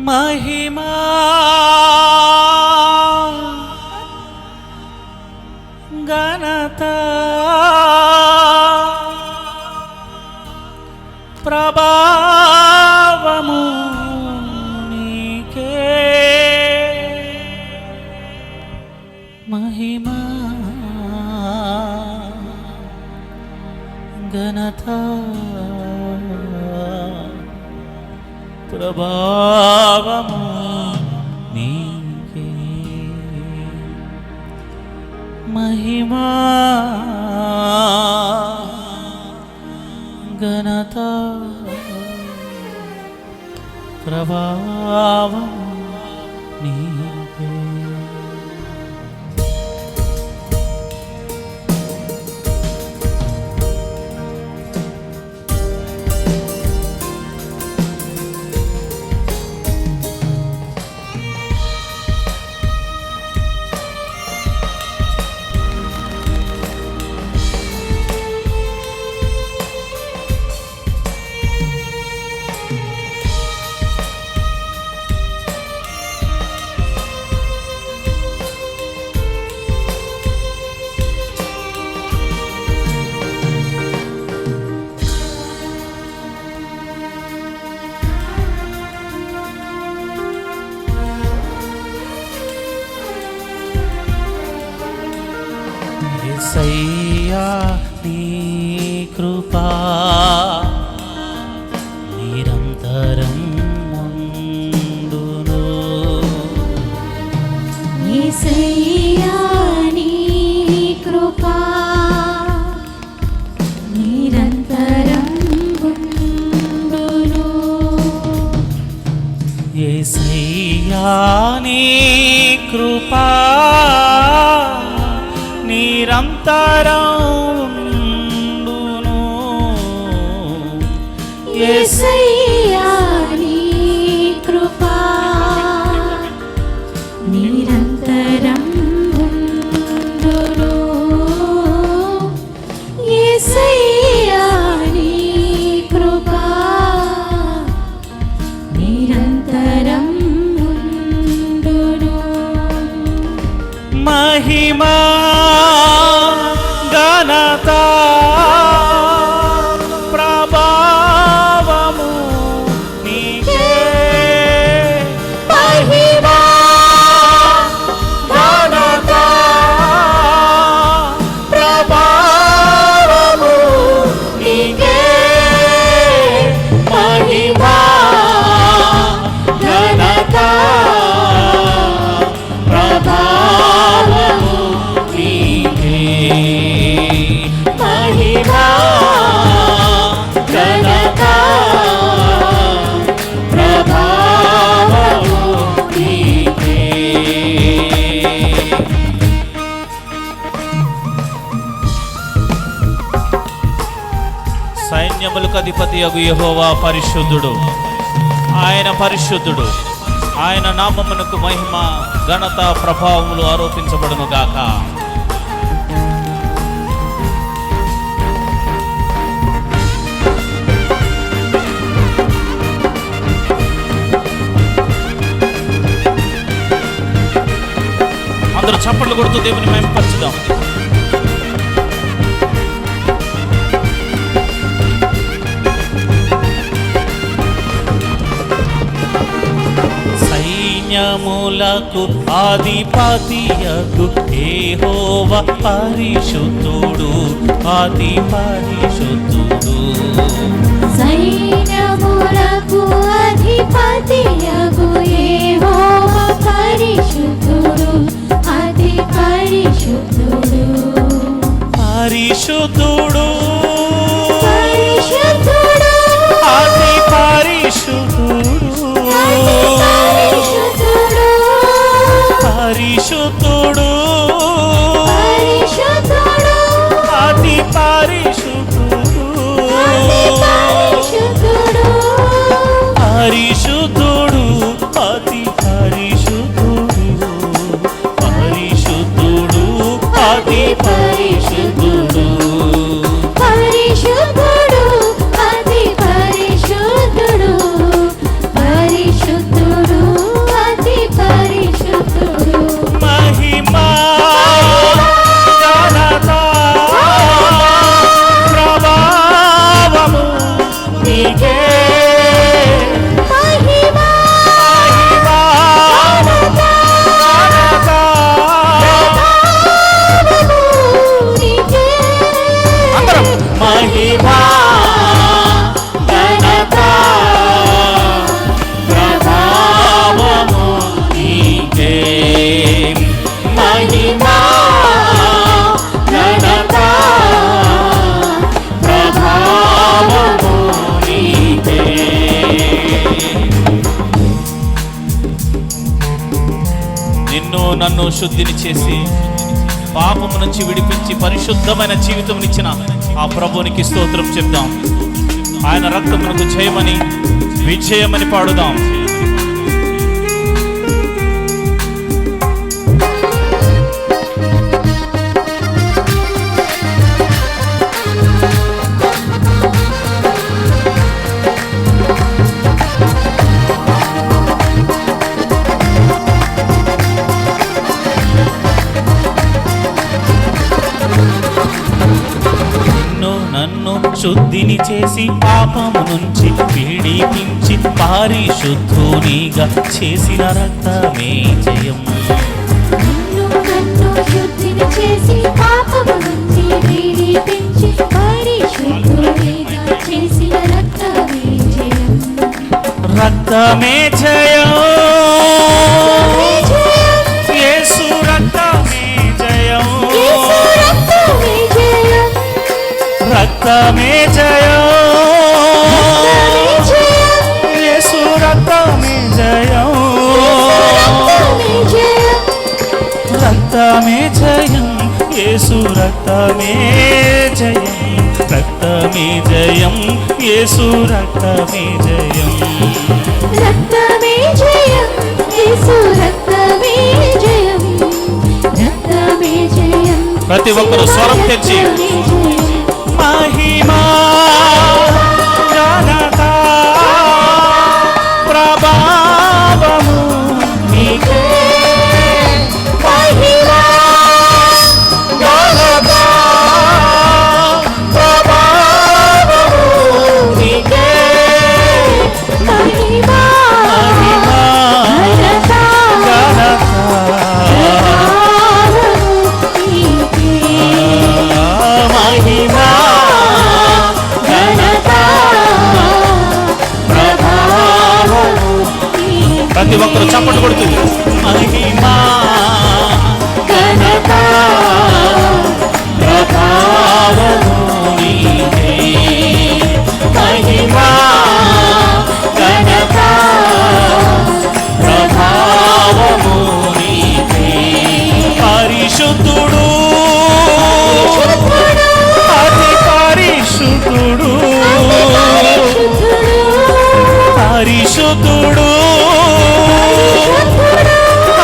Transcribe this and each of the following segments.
महिमा घनता प्रभावमु नीके महिमा घनता प्रभावमु नीके महिमा घनता प्रभावमु नीके యేసయ్యా నీ కృపా నిరంతరం ఉండును యేసయ్యా నీ కృపా నిరంతరం ఉండును యేసయ్యా నీ కృపా నిరంతరం ఉండును యేసయ్యా నీ కృపా నిరంతరం ఉండును యేసయ్యా నీ కృపా నిరంతరం ఉండును महिमा घनता प्रभावमु नीके महिमा घनता प्रभावमु नीके महिमा घनता प्रभावमु नीके महिमा घनता प्रभावमु नीके సైన్యములకు అధిపతియగు యెహోవా పరిశుద్ధుడు. ఆయన పరిశుద్ధుడు. ఆయన నామమునకు మహిమ ఘనత ప్రభావములు ఆరోపించబడును గాక. అందరూ చప్పట్లు కొడుతూ దేవుని మహిమపరచుదాం. సైన్యములకు ఆధిపతియగు యెహోవా పరిశుద్ధుడు, అతి పరిశుద్ధుడు. సైన్యములకు అధిపతియగు యెహోవా పరిశుద్ధుడు, అతి పరిశుద్ధుడు. పరిశుద్ధుడు పరిశుద్ధుడు అతి పరిశుద్ధుడు. పరిశుద్ధుడు పరిశుద్ధుడు అతి పరిశుద్ధుడు. పరిశుద్ధుడు అతి పరిశుద్ధుడు. పరిశుద్ధుడు అతి పరిశుద్ధుడు. పరిశుద్ధుడు అతి పరిశుద్ధుడు. పరిశుద్ధుడు మహిమా ఘనత ప్రభావము నీకే. నిన్ను నన్ను శుద్ధిని చేసి పాపము నుంచి విడిపించి పరిశుద్ధమైన జీవితం ఆ ప్రభువునికి స్తోత్రం చెప్దాం. ఆయన రక్తమునకు జయమని విజయమని పాడుదాం. శుద్ధిని చేసి పాపము నుంచి విడిపించి పరిశుద్ధునిగా చేసిన రక్తమే జయం. నన్ను శుద్ధిని చేసి పాపము నుంచి విడిపించి పరిశుద్ధునిగా చేసిన రక్తమే జయం. రక్తమే జయం, యేసు రక్తమే జయం. రక్తమే జయం, యేసు రక్తమే జయం. రక్తమే జయం, యేసు రక్తమే జయం. రక్తమే జయం, యేసు రక్తమే జయం. రక్తమే జయం, యేసు రక్తమే జయం. రక్తమే జయం. ప్రతి ఒక్కరు స్వరం తెచ్చి మహిమా ఘనత ప్రభావము నీకే. మహిమా ఘనత ప్రభావము నీకే. మహిమా మహిమా ఘనత మహిమా ప్రతి ఒక్కరు చప్పట్లు కొడుతుంది. మహిమా ఘనత ప్రభావము నీకే. మహిమా ఘనత ప్రభావము నీకే. పరిశుద్ధుడు, అతి పరిశుద్ధుడు, పరిశుద్ధుడు,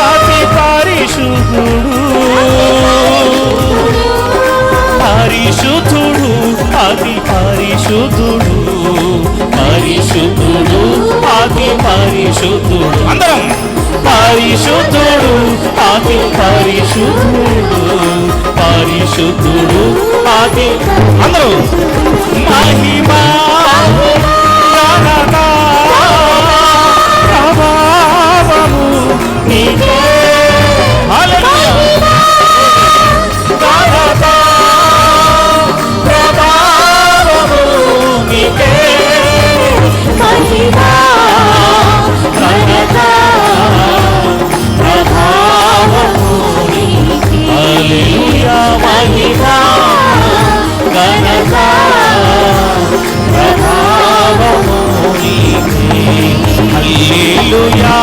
అతి పరిశుద్ధుడు, పరిశుద్ధుడు, అతి పరిశుద్ధుడు, పరిశుద్ధుడు, అతి పరిశుద్ధుడు. అందరం పరిశుద్ధుడు, అతి పరిశుద్ధుడు, పరిశుద్ధుడు, అతి. అందరూ మహిమా ఘనత ప్రభావము నీకే. హల్లెలూయా. ఘనత ప్రభావము నీకే. మహిమా ఘనత ప్రభావము నీకే. హల్లెలూయా. మహిమా ఘనత ప్రభావము నీకే. హల్లెలూయా,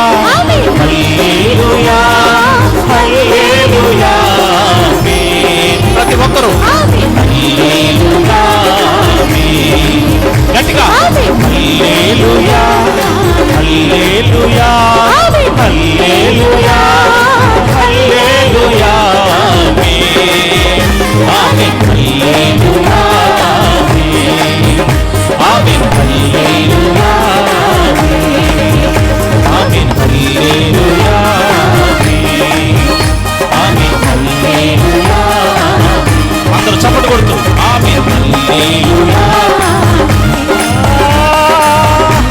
హల్లెలూయా, హల్లెలూయా. ప్రతి ఒక్కరూ హల్లెలూయా, గట్టిగా హల్లెలూయా, హల్లెలూయా, హల్లెలూయా, హల్లెలూయా. ఆమేన్. హల్లెలూయా, ఆమేన్. హల్లెలూయా, ఆమేన్. హల్లెలూయా, ఆమేన్. హల్లెలూయా. అందరూ చప్పట్లు కొడుతూ ఆమేన్. హల్లెలూయా,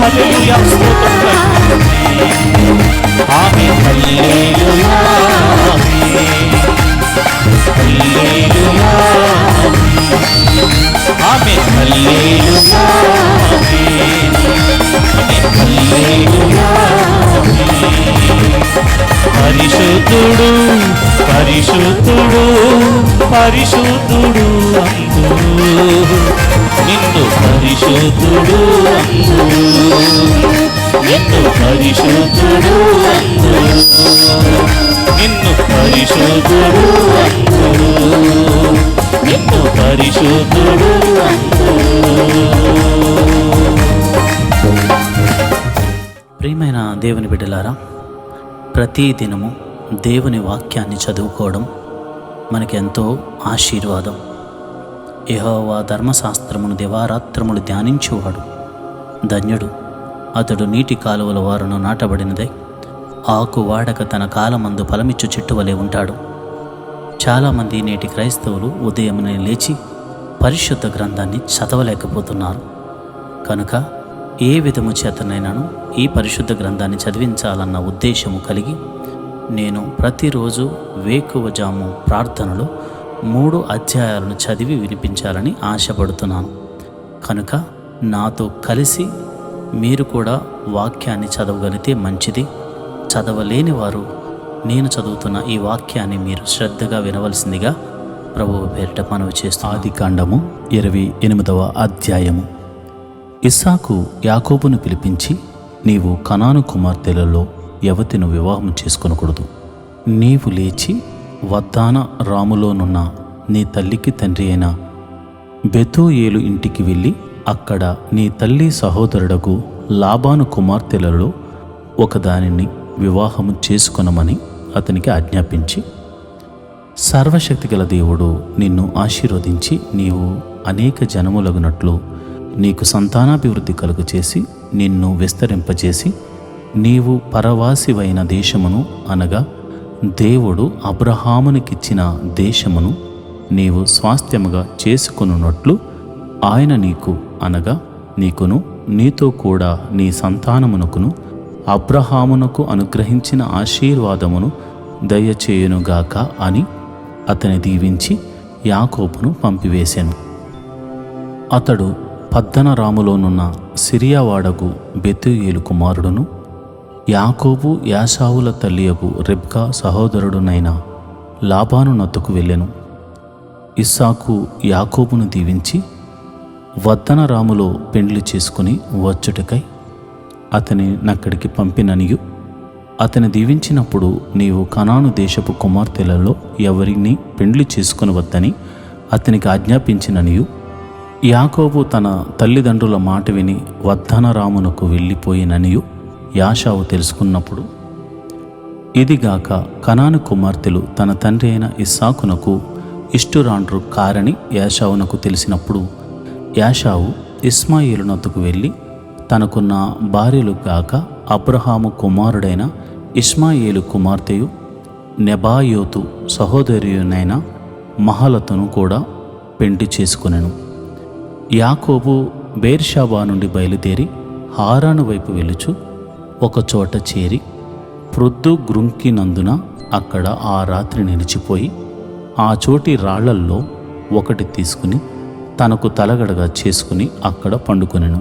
హల్లెలూయా. స్తోత్రం. ఆమేన్. హల్లెలూయా. పరిశుద్ధుడు పరిశుద్ధుడు అందురు, నిన్ను పరిశుద్ధుడు అందురు, నిన్ను పరిశుద్ధుడు అందురు, నిన్ను పరిశుద్ధుడు అందురు, నిన్ను పరిశుద్ధుడు అందురు. ప్రియమైన దేవుని బిడ్డలారా, ప్రతి దినము దేవుని వాక్యాన్ని చదువుకోవడం మనకెంతో ఆశీర్వాదం. యెహోవా ధర్మశాస్త్రమును దివారాత్రములు ధ్యానించువాడు ధన్యుడు. అతడు నీటి కాలువల వారును నాటబడినదై ఆకు వాడక తన కాలమందు ఫలమిచ్చు చెట్టు వలె ఉంటాడు. చాలామంది నేటి క్రైస్తవులు ఉదయమునే లేచి పరిశుద్ధ గ్రంథాన్ని చదవలేకపోతున్నారు. కనుక ఏ విధము చేతనైనాను ఈ పరిశుద్ధ గ్రంథాన్ని చదివించాలన్న ఉద్దేశము కలిగి నేను ప్రతిరోజు వేకువజాము ప్రార్థనలో 3 అధ్యాయాలను చదివి వినిపించాలని ఆశపడుతున్నాను. కనుక నాతో కలిసి మీరు కూడా వాక్యాన్ని చదవగలిగితే మంచిది. చదవలేని వారు నేను చదువుతున్న ఈ వాక్యాన్ని మీరు శ్రద్ధగా వినవలసిందిగా ప్రభువు పేరిట మనవి చేస్తాను. ఆదికాండము 28వ అధ్యాయము. ఇస్సాకు యాకోబును పిలిపించి, నీవు కనాను కుమార్తెలలో యవతిను వివాహం చేసుకొనకూడదు. నీవు లేచి వద్దాన రాములోనున్న నీ తల్లికి తండ్రి అయిన బెతూయేలు ఇంటికి వెళ్ళి అక్కడ నీ తల్లి సహోదరుడకు లాబాను కుమార్తెలలో ఒకదానిని వివాహము చేసుకొనమని అతనికి ఆజ్ఞాపించి, సర్వశక్తిగల దేవుడు నిన్ను ఆశీర్వదించి నీవు అనేక జనములగునట్లు నీకు సంతానాభివృద్ధి కలుగు చేసి నిన్ను విస్తరింపజేసి నీవు పరవాసివైన దేశమును అనగా దేవుడు అబ్రహామునికిచ్చిన దేశమును నీవు స్వాస్థ్యముగా చేసుకొనున్నట్లు ఆయన నీకు అనగా నీకును నీతో కూడా నీ సంతానమునకును అబ్రహామునకు అనుగ్రహించిన ఆశీర్వాదమును దయచేయునుగాక అని అతని దీవించి యాకోబును పంపివేశాను. అతడు పద్దనరాములోనున్న సిరియావాడకు బెతూయేలు కుమారుడును యాకోబు యాసావుల తల్లియగు రెబ్కా సహోదరుడునైన లాబాను నొద్దకు వెళ్ళెను. ఇస్సాకు యాకోబును దీవించి వద్దనరాములో పెండ్లి చేసుకుని వచ్చుటకై అతని నక్కడికి పంపిననియు, అతని దీవించినప్పుడు నీవు కనాను దేశపు కుమార్తెలలో ఎవరిని పెండ్లి చేసుకుని వద్దని అతనికి ఆజ్ఞాపించిననియు, యాకోబు తన తల్లిదండ్రుల మాట విని వద్దనరామునకు వెళ్ళిపోయిననియు యాషావు తెలుసుకున్నప్పుడు, ఇదిగాక కనాను కుమార్తెలు తన తండ్రి అయిన ఇస్సాకునకు ఇష్టురాండ్రు కారని యాషావునకు తెలిసినప్పుడు, యాషావు ఇస్మాయేలునొద్దకు వెళ్ళి తనకున్న భార్యలు గాక అబ్రహాము కుమారుడైన ఇష్మాయేలు కుమార్తెయు నెబాయోతు సహోదరియునైన మహలతును కూడా పెండి చేసుకొనెను. యాకోబు బేర్షాబా నుండి బయలుదేరి హారాను వైపు వెళ్ళుచు ఒకచోట చేరి ప్రొద్దు గ్రుంకినందున అక్కడ ఆ రాత్రి నిలిచిపోయి ఆ చోటి రాళ్లల్లో ఒకటి తీసుకుని తనకు తలగడగా చేసుకుని అక్కడ పండుకొనెను.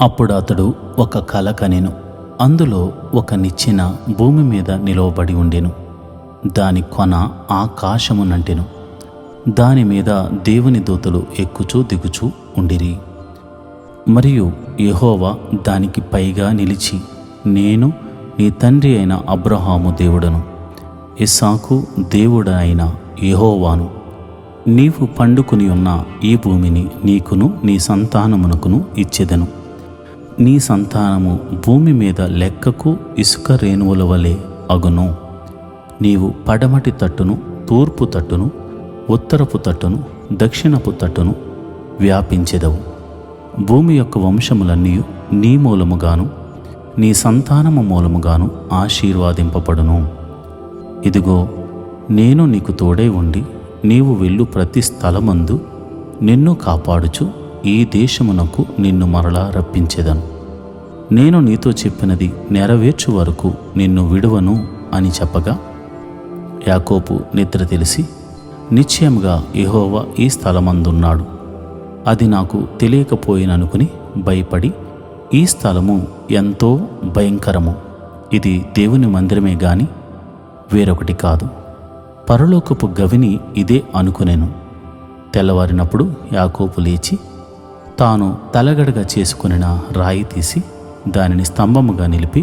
అప్పుడు అతడు ఒక కల కనెను. అందులో ఒక నిచ్చెన భూమి మీద నిలవబడి ఉండెను. దాని కొన ఆకాశమునంటెను. దాని మీద దేవుని దూతలు ఎక్కుచూ దిగుచూ ఉండిరి. మరియు యెహోవా దానికి పైగా నిలిచి, నేను నీ తండ్రి అయిన అబ్రహాము దేవుడను, ఇస్సాకు దేవుడైన యెహోవాను. నీవు పండుకుని ఉన్న ఈ భూమిని నీకును నీ సంతానమునకును ఇచ్చెదను. నీ సంతానము భూమి మీద లెక్కకు ఇసుక రేణువుల వలె అగును. నీవు పడమటి తట్టును, తూర్పు తట్టును, ఉత్తరపు తట్టును, దక్షిణపు తట్టును వ్యాపించెదవు. భూమి యొక్క వంశములన్నీ నీ మూలముగాను నీ సంతానము మూలముగాను ఆశీర్వాదింపబడును. ఇదిగో, నేను నీకు తోడై ఉండి నీవు వెళ్ళు ప్రతి స్థలమందు నిన్ను కాపాడుచు ఈ దేశమునకు నిన్ను మరలా రప్పించెదను. నేను నీతో చెప్పినది నెరవేర్చు వరకు నిన్ను విడువను అని చెప్పగా, యాకోబు నిద్ర తెలిసి నిశ్చయముగా యెహోవా ఈ స్థలమందున్నాడు, అది నాకు తెలియకపోయిననుకుని భయపడి, ఈ స్థలము ఎంతో భయంకరము, ఇది దేవుని మందిరమే గాని వేరొకటి కాదు, పరలోకపు గవిని ఇదే అనుకునేను. తెల్లవారినప్పుడు యాకోబు లేచి తాను తలగడగా చేసుకొనిన రాయి తీసి దానిని స్తంభముగా నిలిపి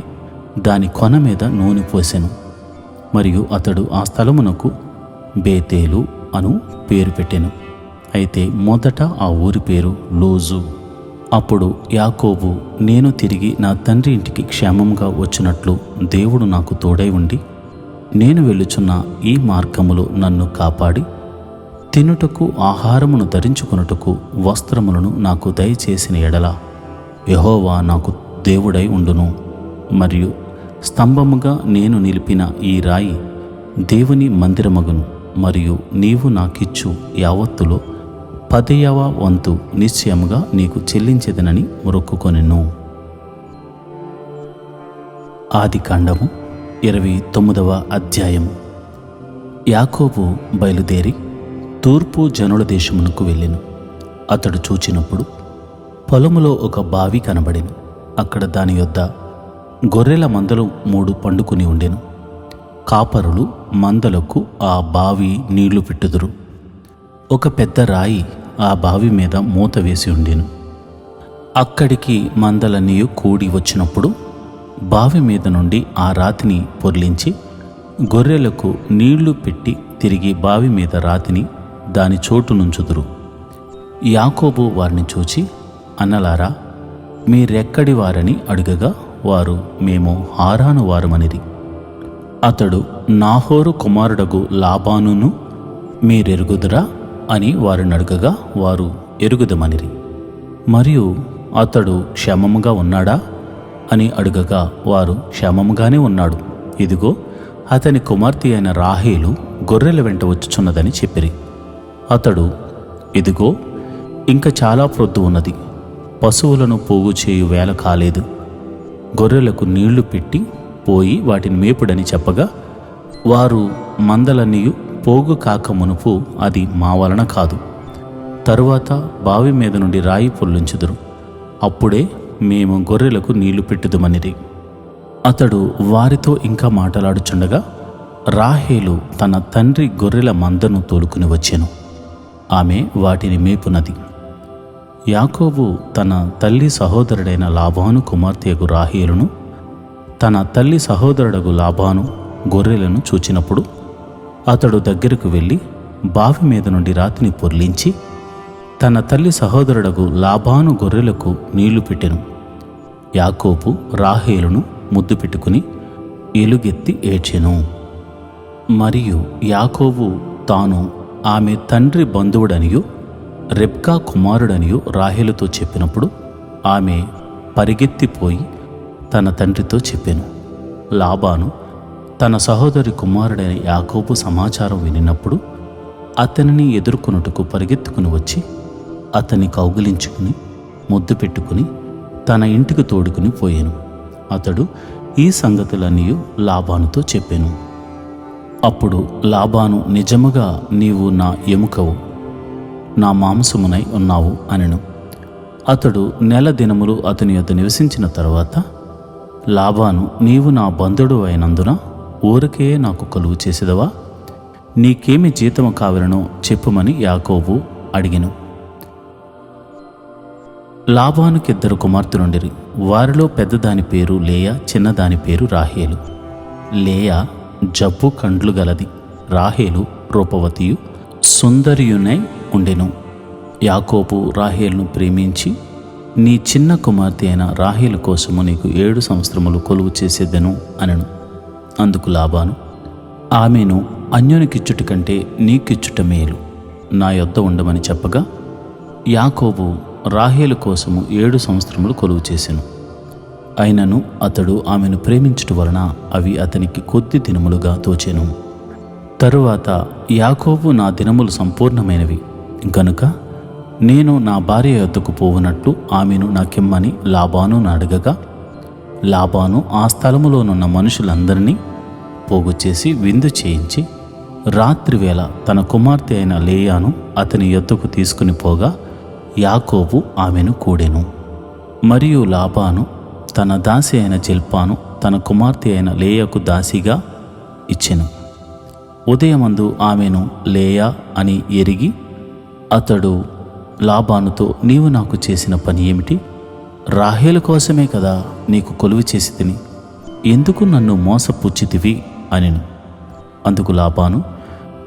దాని కొన మీద నూనె పోసెను. మరియు అతడు ఆ స్థలమునకు బేతేలు అను పేరు పెట్టెను. అయితే మొదట ఆ ఊరి పేరు లోజు. అప్పుడు యాకోబు, నేను తిరిగి నా తండ్రి ఇంటికి క్షేమంగా వచ్చినట్లు దేవుడు నాకు తోడై ఉండి నేను వెళ్ళుచున్న ఈ మార్గములో నన్ను కాపాడి తినుటకు ఆహారమును ధరించుకొనుటకు వస్త్రములను నాకు దయచేసిన ఎడల యెహోవా నాకు దేవుడై ఉండును. మరియు స్తంభముగా నేను నిలిపిన ఈ రాయి దేవుని మందిరమగును. మరియు నీవు నాకిచ్చు యావత్తులో 10వ వంతు నిశ్చయముగా నీకు చెల్లించెదనని మొక్కుకొనెను. ఆదికాండము 29వ అధ్యాయము. యాకోబు బయలుదేరి తూర్పు జనుల దేశమునకు వెళ్ళెను. అతడు చూచినప్పుడు పొలములో ఒక బావి కనబడెను. అక్కడ దాని యొద్ద గొర్రెల మందలు 3 పండుకుని ఉండెను. కాపరులు మందలకు ఆ బావి నీళ్లు పెట్టుదురు. ఒక పెద్ద రాయి ఆ బావి మీద మూత వేసి ఉండెను. అక్కడికి మందలన్నీ కూడి వచ్చినప్పుడు బావి మీద నుండి ఆ రాతిని పొర్లించి గొర్రెలకు నీళ్లు పెట్టి తిరిగి బావి మీద రాతిని దాని చోటు నుంచుదురు. యాకోబు వారిని చూచి, అన్నలారా, మీరెక్కడి వారని అడుగగా వారు, మేము హారాను వారమనిది. అతడు, నాహోరు కుమారుడగు లాబానును మీరెరుగుదురా అని వారిని అడుగగా వారు, ఎరుగుదమనిరి. మరియు అతడు క్షేమముగా ఉన్నాడా అని అడుగగా వారు, క్షేమముగానే ఉన్నాడు. ఇదిగో అతని కుమార్తె అయిన రాహేలు గొర్రెల వెంట వచ్చుచున్నదని చెప్పిరి. అతడు, ఇదిగో ఇంక చాలా ప్రొద్దు ఉన్నది, పశువులను పోగు చేయు వేళ కాలేదు. గొర్రెలకు నీళ్లు పెట్టి పోయి వాటిని మేపుడని చెప్పగా వారు, మందలన్నీ పోగు కాక మునుపు అది మా వలన కాదు. తరువాత బావి మీద నుండి రాయి పొర్లించుదురు. అప్పుడే మేము గొర్రెలకు నీళ్లు పెట్టుదుమనిరి. అతడు వారితో ఇంకా మాట్లాడుచుండగా రాహేలు తన తండ్రి గొర్రెల మందను తోలుకుని వచ్చెను. ఆమె వాటిని మేపునది. యాకోబు తన తల్లి సహోదరుడైన లాబాను కుమార్తెయగు రాహేలును తన తల్లి సహోదరుడగు లాబాను గొర్రెలను చూచినప్పుడు అతడు దగ్గరకు వెళ్ళి బావి మీద నుండి రాతిని పొర్లించి తన తల్లి సహోదరుడగు లాబాను గొర్రెలకు నీళ్లు పెట్టెను. యాకోబు రాహేలును ముద్దు పెట్టుకుని ఎలుగెత్తి ఏడ్చెను. మరియు యాకోబు తాను ఆమె తండ్రి బంధువుడనియు రెబ్కా కుమారుడనియు రాహేలుతో చెప్పినప్పుడు ఆమె పరిగెత్తిపోయి తన తండ్రితో చెప్పెను. లాబాను తన సహోదరి కుమారుడైన యాకోబు సమాచారం వినినప్పుడు అతనిని ఎదుర్కొనుటకు పరిగెత్తుకుని వచ్చి అతన్ని కౌగిలించుకుని ముద్దు పెట్టుకుని తన ఇంటికి తోడుకుని పోయాను. అతడు ఈ సంగతులన్నీ లాబానుతో చెప్పెను. అప్పుడు లాబాను, నిజముగా నీవు నా ఎముకవు, నా మాంసమునై ఉన్నావు అనెను. అతడు నెల దినములు అతని యొద్ద నివసించిన తరువాత లాబాను, నీవు నా బంధుడు అయినందున ఊరికే నాకు కలుగు చేసేదవా? నీకేమి జీతము కావాలనో చెప్పుమని యాకోబు అడిగెను. లాబానుకి 2 కుమార్తెలుండిరి. వారిలో పెద్దదాని పేరు లేయా, చిన్నదాని పేరు రాహేలు. లేయా జబ్బు కండ్లు గలది, రాహేలు రూపవతియు సుందరియునై ఉండెను. యాకోబు రాహేలును ప్రేమించి, నీ చిన్న కుమార్తె అయిన రాహేలు కోసము నీకు 7 సంవత్సరములు కొలువు చేసేదెను అనెను. అందుకు లాబాను, ఆమెను అన్యునికిచ్చుట కంటే నీకిచ్చుట మేలు, నా యొద్ద ఉండమని చెప్పగా యాకోబు రాహేలు కోసము 7 సంవత్సరములు కొలువు చేసెను. అయినను అతడు ఆమెను ప్రేమించుట వలన అవి అతనికి కొద్ది దినములుగా తోచెను. తరువాత యాకోబు, నా దినములు సంపూర్ణమైనవి గనుక నేను నా భార్య యొద్దకు పోవునట్లు ఆమెను నాకిమ్మని లాబాను అడగగా లాబాను ఆ స్థలములోనున్న మనుషులందరినీ పోగు చేసి విందు చేయించి రాత్రివేళ తన కుమార్తె అయిన లేయాను అతని యొద్దకు తీసుకుని పోగా యాకోబు ఆమెను కూడెను. మరియు లాబాను తన దాసి అయిన జిల్పాను తన కుమార్తె అయిన లేయాకు దాసిగా ఇచ్చెను. ఉదయమందు ఆమెను లేయా అని ఎరిగి అతడు లాబానుతో, నీవు నాకు చేసిన పని ఏమిటి? రాహేలు కోసమే కదా నీకు కొలువు చేసి తిని, ఎందుకు నన్ను మోసపుచ్చితివి అనెను. అందుకు లాబాను,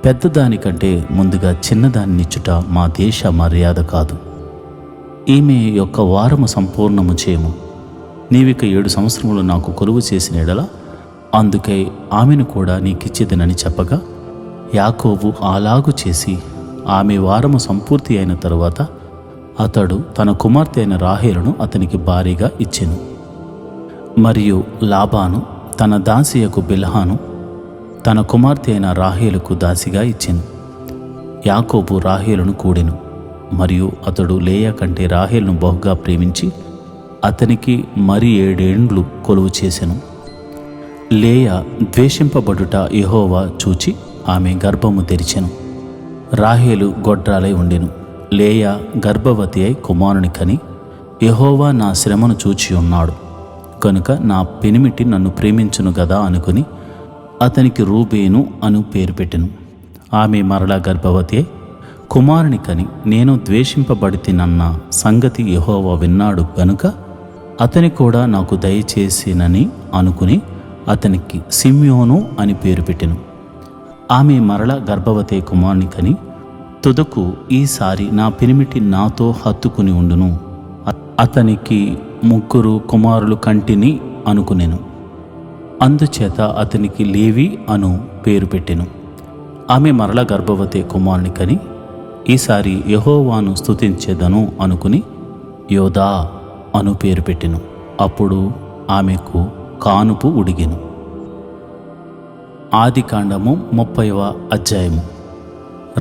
పెద్దదానికంటే ముందుగా చిన్నదాన్నిచ్చుట మా దేశ మర్యాద కాదు. ఈమె యొక్క వారము సంపూర్ణము చేయము. నీవిక 7 సంవత్సరములు నాకు కొలువు చేసిన ఎడల అందుకై ఆమెను కూడా నీకిచ్చేదనని చెప్పగా, యాకోబు అలాగు చేసి ఆమె వారము సంపూర్తి అయిన తరువాత అతడు తన కుమార్తె అయిన రాహేలును అతనికి భారీగా ఇచ్చెను. మరియు లాబాను తన దాసియకు బిల్హాను తన కుమార్తె అయిన రాహేలుకు దాసిగా ఇచ్చెను. యాకోబు రాహేలును కూడెను. మరియు అతడు లేయా కంటే రాహేలును బహుగా ప్రేమించి అతనికి మరి 7 ఏండ్లు కొలువు చేసెను. లేయా ద్వేషింపబడుట యెహోవా చూచి ఆమె గర్భము తెరిచెను. రాహేలు గొడ్రాలై ఉండెను. లేయా గర్భవతి అయి కుమారుని కని, యెహోవా నా శ్రమను చూచి ఉన్నాడు కనుక నా పెనిమిటి నన్ను ప్రేమించును గదా అనుకుని అతనికి రూబేను అను పేరు పెట్టెను. ఆమె మరలా గర్భవతి అయి కుమారుని కని, నేను ద్వేషింపబడితినన్న సంగతి యెహోవా విన్నాడు గనుక అతని కూడా నాకు దయచేసినని అనుకుని అతనికి సిమ్యోను అని పేరు పెట్టెను. ఆమె మరల గర్భవతి కుమారుని కని, తుదకు ఈసారి నా పెనిమిటి నాతో హత్తుకుని ఉండును, అతనికి 3 కుమారులు కంటిని అనుకునెను. అందుచేత అతనికి లేవి అను పేరు పెట్టెను. ఆమె మరల గర్భవతి కుమారుని కని, ఈసారి యెహోవాను స్తుతించెదను అనుకుని యోదా అను పేరు పెట్టెను. అప్పుడు ఆమెకు కానుపు ఉడిగెను. ఆదికాండము 30వ అధ్యాయము.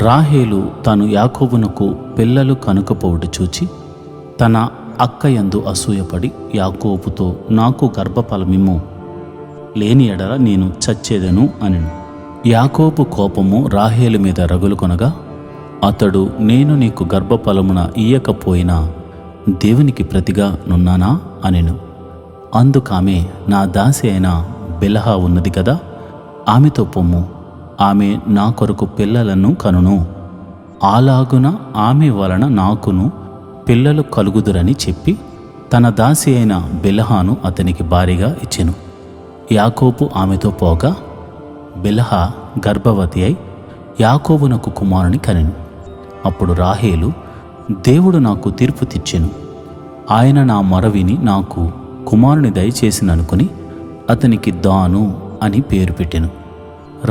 రాహేలు తాను యాకోబునకు పిల్లలు కనుకపోవుట చూచి తన అక్కయందు అసూయపడి యాకోబుతో, నాకు గర్భఫలమిమ్ము, లేని ఎడల నేను చచ్చేదను అనెను. యాకోబు కోపము రాహేలు మీద రగులుకొనగా అతడు, నేను నీకు గర్భఫలమున ఇయ్యకపోయినా దేవునికి ప్రతిగా నున్నానా అనెను. అందుకామె, నా దాసి అయిన బిల్హా ఉన్నది కదా, ఆమెతో పొమ్ము, ఆమె నా కొరకు పిల్లలను కనును, అలాగున ఆమె వలన నాకును పిల్లలు కలుగుదురని చెప్పి తన దాసి అయిన బిల్హాను అతనికి భారీగా ఇచ్చెను. యాకోబు ఆమెతో పోగా బిల్హా గర్భవతి అయి యాకోబునకు కుమారుని కనెను. అప్పుడు రాహేలు, దేవుడు నాకు తీర్పు తెచ్చెను, ఆయన నా మొరవిని నాకు కుమారుని దయచేసిననుకుని అతనికి దాను అని పేరు పెట్టెను.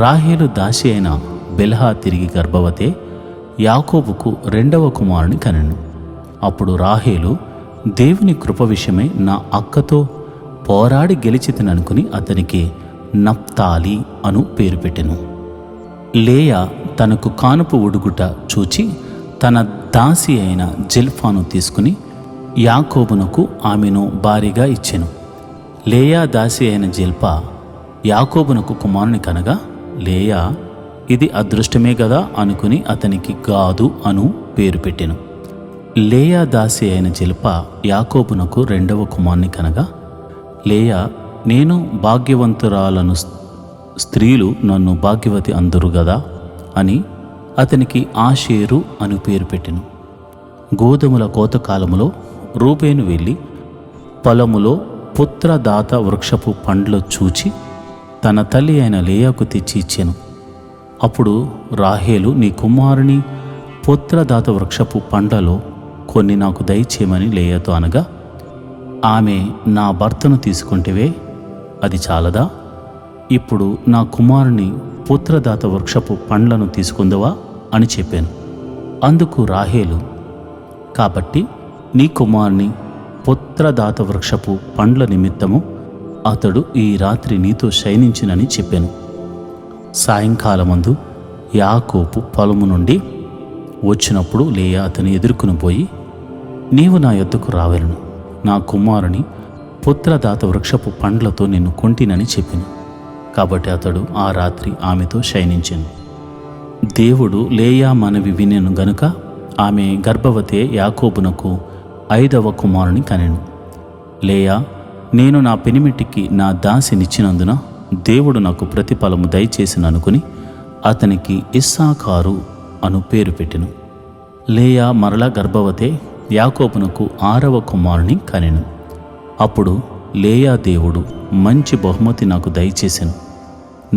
రాహేలు దాసి అయిన బిల్హా తిరిగి గర్భవతే యాకోబుకు 2వ కుమారుని కనెను. అప్పుడు రాహేలు, దేవుని కృప విషయమై నా అక్కతో పోరాడి గెలిచితిననుకుని అతనికి నప్తాలి అను పేరు పెట్టెను. లేయా తనకు కానుపు ఉడుగుట చూచి తన దాసి అయిన జిల్పాను తీసుకుని యాకోబునకు ఆమెను భారీగా ఇచ్చెను. లేయా దాసి అయిన జిల్పా యాకోబునకు కుమారుని కనగా లేయా, ఇది అదృష్టమే గదా అనుకుని అతనికి గాదు అను పేరు పెట్టెను. లేయా దాసి అయిన జిల్పా యాకోబునకు 2వ కుమారుని కనగా లేయా, నేను భాగ్యవంతురాలను, స్త్రీలు నన్ను భాగ్యవతి అందురు గదా అని అతనికి ఆషేరు అను పేరు పెట్టెను. గోధుమల కోతకాలములో రూబేను వెళ్ళి పొలములో పుత్రదాత వృక్షపు పండ్లు చూచి తన తల్లి అయిన లేయాకు తెచ్చి ఇచ్చెను. అప్పుడు రాహేలు, నీ కుమారుని పుత్రదాత వృక్షపు పండ్లలో కొన్ని నాకు దయచేయమని లేయాతో అనగా, ఆమె, నా భర్తను తీసుకుంటేవే అది చాలదా? ఇప్పుడు నా కుమారుని పుత్రదాత వృక్షపు పండ్లను తీసుకుందవా అని చెప్పాను. అందుకు రాహేలు, కాబట్టి నీ కుమారుని పుత్రదాత వృక్షపు పండ్ల నిమిత్తము అతడు ఈ రాత్రి నీతో శయనించినని చెప్పాను. సాయంకాలమందు యాకోబు పొలము నుండి వచ్చినప్పుడు లేయా అతని ఎదుర్కొని పోయి, నీవు నా యొద్దకు రావెలను, నా కుమారుని పుత్రదాత వృక్షపు పండ్లతో నిన్ను కొంటినని చెప్పాను. కాబట్టి అతడు ఆ రాత్రి ఆమెతో శయనించెను. దేవుడు లేయా మనవి వినెను గనుక ఆమె గర్భవతే యాకోబునకు 5వ కుమారుని కనెను. లేయా, నేను నా పెనిమిటికి నా దాసినిచ్చినందున దేవుడు నాకు ప్రతిఫలము దయచేసిననుకుని అతనికి ఇస్సాకారు అను పేరు పెట్టెను. లేయా మరలా గర్భవతే యాకోబునకు 6వ కుమారుని కనెను. అప్పుడు లేయా దేవుడు మంచి బహుమతి నాకు దయచేసెను.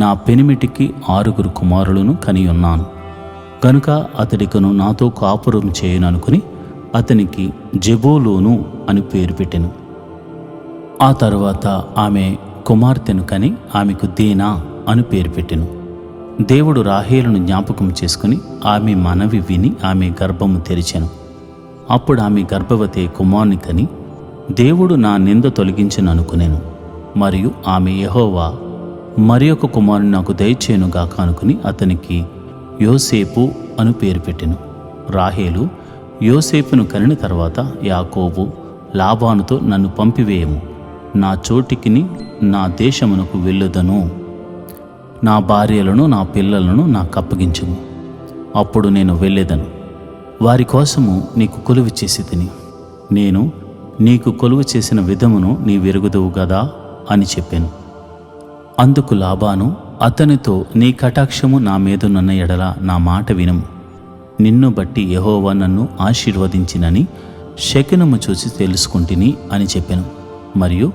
నా పెనిమిటికి 6 కుమారులను కనియున్నాను కనుక అతడికను నాతో కాపురం చేయననుకుని అతనికి జెబూలూను అని పేరు పెట్టెను. ఆ తరువాత ఆమె కుమార్తెను కని ఆమెకు దీనా అని పేరు పెట్టెను. దేవుడు రాహేలును జ్ఞాపకం చేసుకుని ఆమె మనవి విని ఆమె గర్భము తెరిచెను. అప్పుడు ఆమె గర్భవతి కుమారుని కని దేవుడు నా నింద తొలగించను అనుకునేను. మరియు ఆమె యెహోవా మరి ఒక కుమారుని నాకు దయచేయునుగాక అనుకుని అతనికి యోసేపు అను పేరు పెట్టెను. రాహేలు యోసేపును కనిన తర్వాత యాకోబు లాబానుతో నన్ను పంపివేయము, నా చోటికిని నా దేశమునకు వెళ్ళుదను, నా భార్యలను నా పిల్లలను నాకు అప్పగించుము, అప్పుడు నేను వెళ్ళేదను, వారి కోసము నీకు కొలువు చేసి తిని నేను నీకు కొలువు చేసిన విధమును నీ వెరుగుదువు గదా అని చెప్పాను. అందుకు లాబాను అతనితో నీ కటాక్షము నా మీదనున్న ఎడల నా మాట వినుము, నిన్ను బట్టి యెహోవా నన్ను ఆశీర్వదించినని శకునము చూసి తెలుసుకుంటుని అని చెప్పాను. మరియు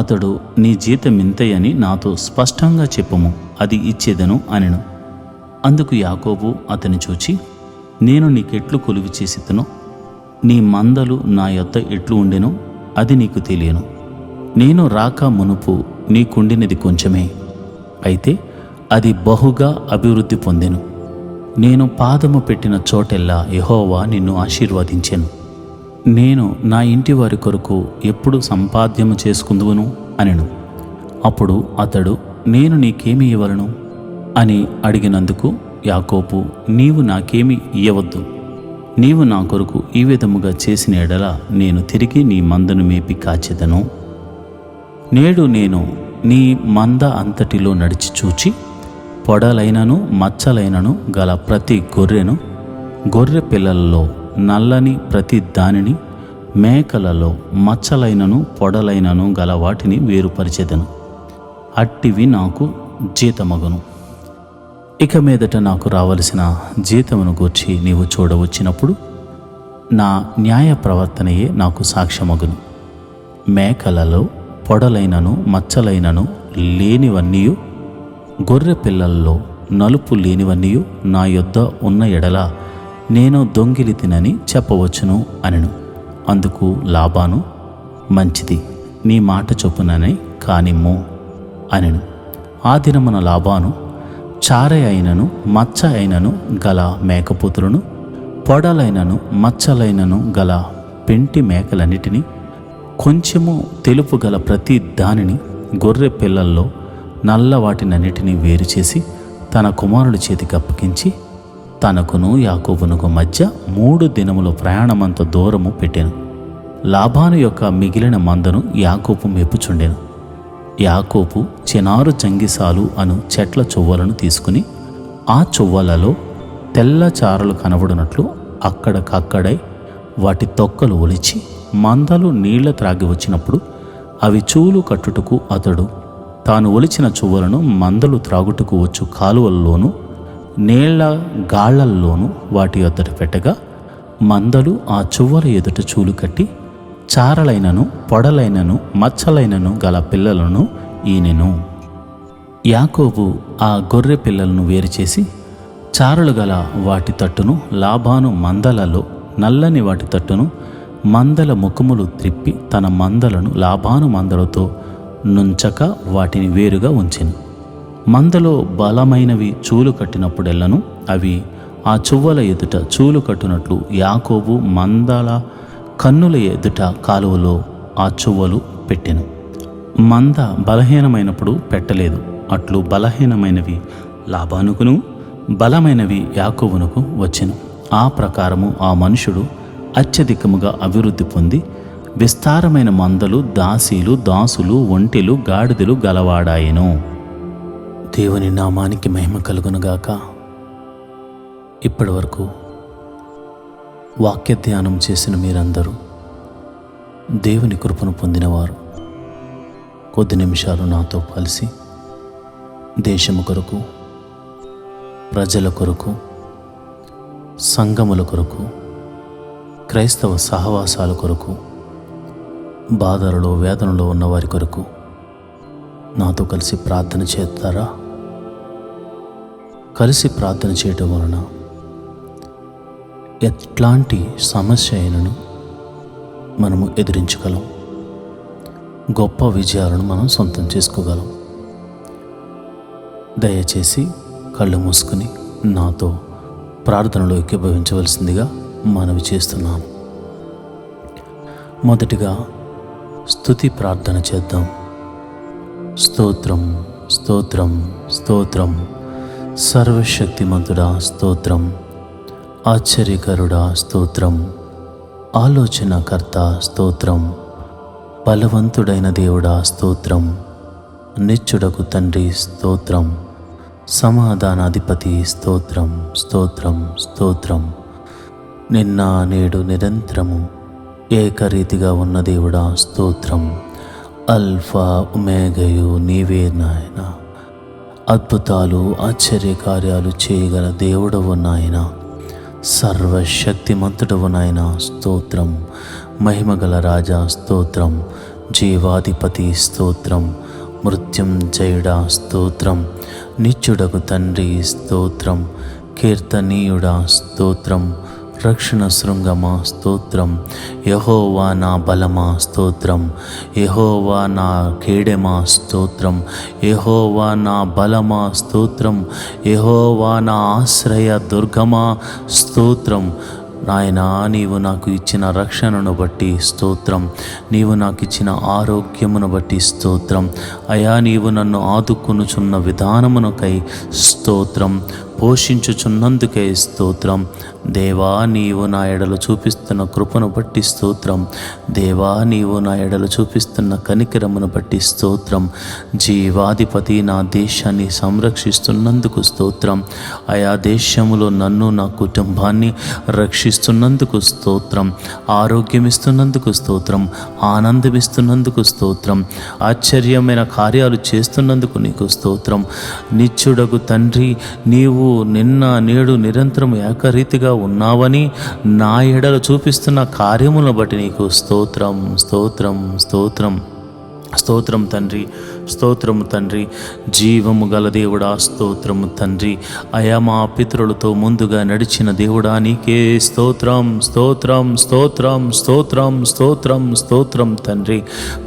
అతడు నీ జీతం ఇంతయని నాతో స్పష్టంగా చెప్పుము, అది ఇచ్చేదను అనెను. అందుకు యాకోబు అతని చూచి నేను నీకెట్లు కొలువు చేసితనో నీ మందలు నా యొద్ద ఎట్లు ఉండెనో అది నీకు తెలియను. నేను రాక మునుపు నీకుండినది కొంచెమే, అయితే అది బహుగా అభివృద్ధి పొందెను. నేను పాదము పెట్టిన చోటెల్లా యెహోవా నిన్ను ఆశీర్వదించెను. నేను నా ఇంటి వారి కొరకు ఎప్పుడు సంపాద్యము చేసుకుందువును అనెను. అప్పుడు అతడు నేను నీకేమి ఇవ్వలను అని అడిగినందుకు యాకోబు నీవు నాకేమి ఇయ్యవద్దు, నీవు నా కొరకు ఈ విధముగా చేసిన ఎడల నేను తిరిగి నీ మందను మేపి కాచెదను. నేడు నేను నీ మంద అంతటిలో నడిచి చూచి పొడలైనను మచ్చలైనను గల ప్రతి గొర్రెను, గొర్రె పిల్లలలో నల్లని ప్రతి దానిని, మేకలలో మచ్చలైనను పొడలైనను గల వాటిని వేరుపరిచెదను, అట్టివి నాకు జీతమగును. ఇక మీదట నాకు రావలసిన జీతమును గూర్చి నీవు చూడవచ్చినప్పుడు నా న్యాయ ప్రవర్తనయే నాకు సాక్ష్యమగును. మేకలలో పొడలైనను మచ్చలైనను లేనివన్నీయు, గొర్రె పిల్లల్లో నలుపు లేనివన్నీయు నా యొద్ద ఉన్న ఎడల నేను దొంగిలి తినని చెప్పవచ్చును అనెను. అందుకు లాబాను మంచిది, నీ మాట చొప్పుననే కానిమ్ము అనెను. ఆ దినమున లాబాను చారె అయినను మచ్చ అయినను గల మేకపోతులను, పొడలైనను మచ్చలైనను గల పెంటి మేకలన్నిటినీ, కొంచెము తెలుపు గల ప్రతి దానిని, గొర్రె పిల్లల్లో నల్ల వాటినన్నిటినీ వేరు చేసి తన కుమారుడి చేతికి అప్పగించి తనకును యాకోబునకు మధ్య 3 దినముల ప్రయాణమంత దూరము పెట్టెను. లాబాను యొక్క మిగిలిన మందను యాకోబు మెప్పుచుండెను. యాకోబు చినారు జంగిసాలు అను చెట్ల చువ్వలను తీసుకుని ఆ చువ్వలలో తెల్ల చారలు కనబడినట్లు అక్కడకక్కడై వాటి తొక్కలు ఒలిచి మందలు నీళ్ల త్రాగి వచ్చినప్పుడు అవి చూలు కట్టుటకు అతడు తాను ఒలిచిన చువ్వలను మందలు త్రాగుటకు వచ్చు కాలువల్లోనూ నీళ్ల గాళ్లల్లోనూ వాటి యొద్దట పెట్టగా మందలు ఆ చువ్వల ఎదుట చూలు కట్టి చారలైనను పొడలైనను మచ్చలైనను గల పిల్లలను ఈనెను. యాకోబు ఆ గొర్రె పిల్లలను వేరుచేసి చారలు గల వాటి తట్టును, లాబాను మందలలో నల్లని వాటి తట్టును, మందల ముఖములు త్రిప్పి తన మందలను లాబాను మందలతో నుంచక వాటిని వేరుగా ఉంచెను. మందలో బలమైనవి చూలు కట్టినప్పుడెల్లను అవి ఆ చువ్వల ఎదుట చూలు కట్టునట్లు యాకోబు మందల కన్నుల ఎదుట కాలువలో ఆ చువ్వలు పెట్టెను. మంద బలహీనమైనప్పుడు పెట్టలేదు. అట్లు బలహీనమైనవి లాబానుకును, బలమైనవి యాకోబునకు వచ్చెను. ఆ ప్రకారము ఆ మనుషుడు అత్యధికముగా అభివృద్ధి పొంది విస్తారమైన మందలు, దాసీలు, దాసులు, ఒంటెలు, గాడిదలు గలవాడాయెను. దేవుని నామానికి మహిమ కలుగునుగాక. ఇప్పటి వరకు వాక్య ధ్యానం చేసిన మీరందరూ దేవుని కృపను పొందినవారు. కొద్ది నిమిషాలు నాతో కలిసి దేశము కొరకు, ప్రజల కొరకు, సంఘముల కొరకు, క్రైస్తవ సహవాసాల కొరకు, బాధలలో వేదనలో ఉన్నవారి కొరకు నాతో కలిసి ప్రార్థన చేస్తారా? కలిసి ప్రార్థన చేయటం వలన ఎట్లాంటి సమస్య అయినను మనము ఎదిరించగలం, గొప్ప విజయాలను మనం సొంతం చేసుకోగలం. దయచేసి కళ్ళు మూసుకుని నాతో ప్రార్థనలో ఏకీభవించవలసిందిగా మనవి చేస్తున్నాను. మొదటిగా స్తుతి ప్రార్థన చేద్దాం. స్తోత్రం, స్తోత్రం, స్తోత్రం. సర్వశక్తిమంతుడా స్తోత్రం, ఆశ్చర్యకరుడా స్తోత్రం, ఆలోచనకర్త స్తోత్రం, బలవంతుడైన దేవుడా స్తోత్రం, నిత్యుడకు తండ్రి స్తోత్రం, సమాధానాధిపతి స్తోత్రం, స్తోత్రం, స్తోత్రం. నిన్న నేడు నిరంతరము ఏకరీతిగా ఉన్న దేవుడా స్తోత్రం. అల్ఫా ఒమేగయు నీవే నాయన. అద్భుతాలు ఆశ్చర్యకార్యాలు చేయగల దేవుడవు నాయన. సర్వశక్తిమంతుడవు నాయన స్తోత్రం. మహిమగల రాజా స్తోత్రం. జీవాధిపతి స్తోత్రం. మృత్యుంజయుడా స్తోత్రం. నిత్యుడకు తండ్రి స్తోత్రం. కీర్తనీయుడా స్తోత్రం. రక్షణ శృంగమా స్తోత్రం. యెహోవా నా బలమా స్తోత్రం. యెహోవా నా కేడెమా స్తోత్రం. యెహోవా నా బలమా స్తోత్రం. యెహోవా నా ఆశ్రయ దుర్గమా స్తోత్రం. నాయనా, నీవు నాకు ఇచ్చిన రక్షణను బట్టి స్తోత్రం. నీవు నాకు ఇచ్చిన ఆరోగ్యమును బట్టి స్తోత్రం. అయా, నీవు నన్ను ఆదుకొనుచున్న విధానమునకై స్తోత్రం. పోషించుచున్నందుకే స్తోత్రం. దేవా, నీవు నా ఎడలు చూపిస్తున్న కృపను బట్టి స్తోత్రం. దేవా, నీవు నా ఎడలు చూపిస్తున్న కనికరమును బట్టి స్తోత్రం. జీవాధిపతి, నా దేశాన్ని సంరక్షిస్తున్నందుకు స్తోత్రం. ఆయా దేశములో నన్ను, నా కుటుంబాన్ని రక్షిస్తున్నందుకు స్తోత్రం. ఆరోగ్యమిస్తున్నందుకు స్తోత్రం. ఆనందమిస్తున్నందుకు స్తోత్రం. ఆశ్చర్యమైన కార్యాలు చేస్తున్నందుకు నీకు స్తోత్రం. నిత్యుడగు తండ్రి, నీవు నిన్న నేడు నిరంతరం ఏకరీతిగా ఉన్నావని నా ఎడల చూపిస్తున్న కార్యములను బట్టి నీకు స్తోత్రం, స్తోత్రం, స్తోత్రం. స్తోత్రం తండ్రి, స్తోత్రము తండ్రి. జీవము గల దేవుడా స్తోత్రము తండ్రి. అయా, మా పితరులతో ముందుగా నడిచిన దేవుడా నీకే స్తోత్రం, స్తోత్రం, స్తోత్రం, స్తోత్రం, స్తోత్రం, స్తోత్రం తండ్రి.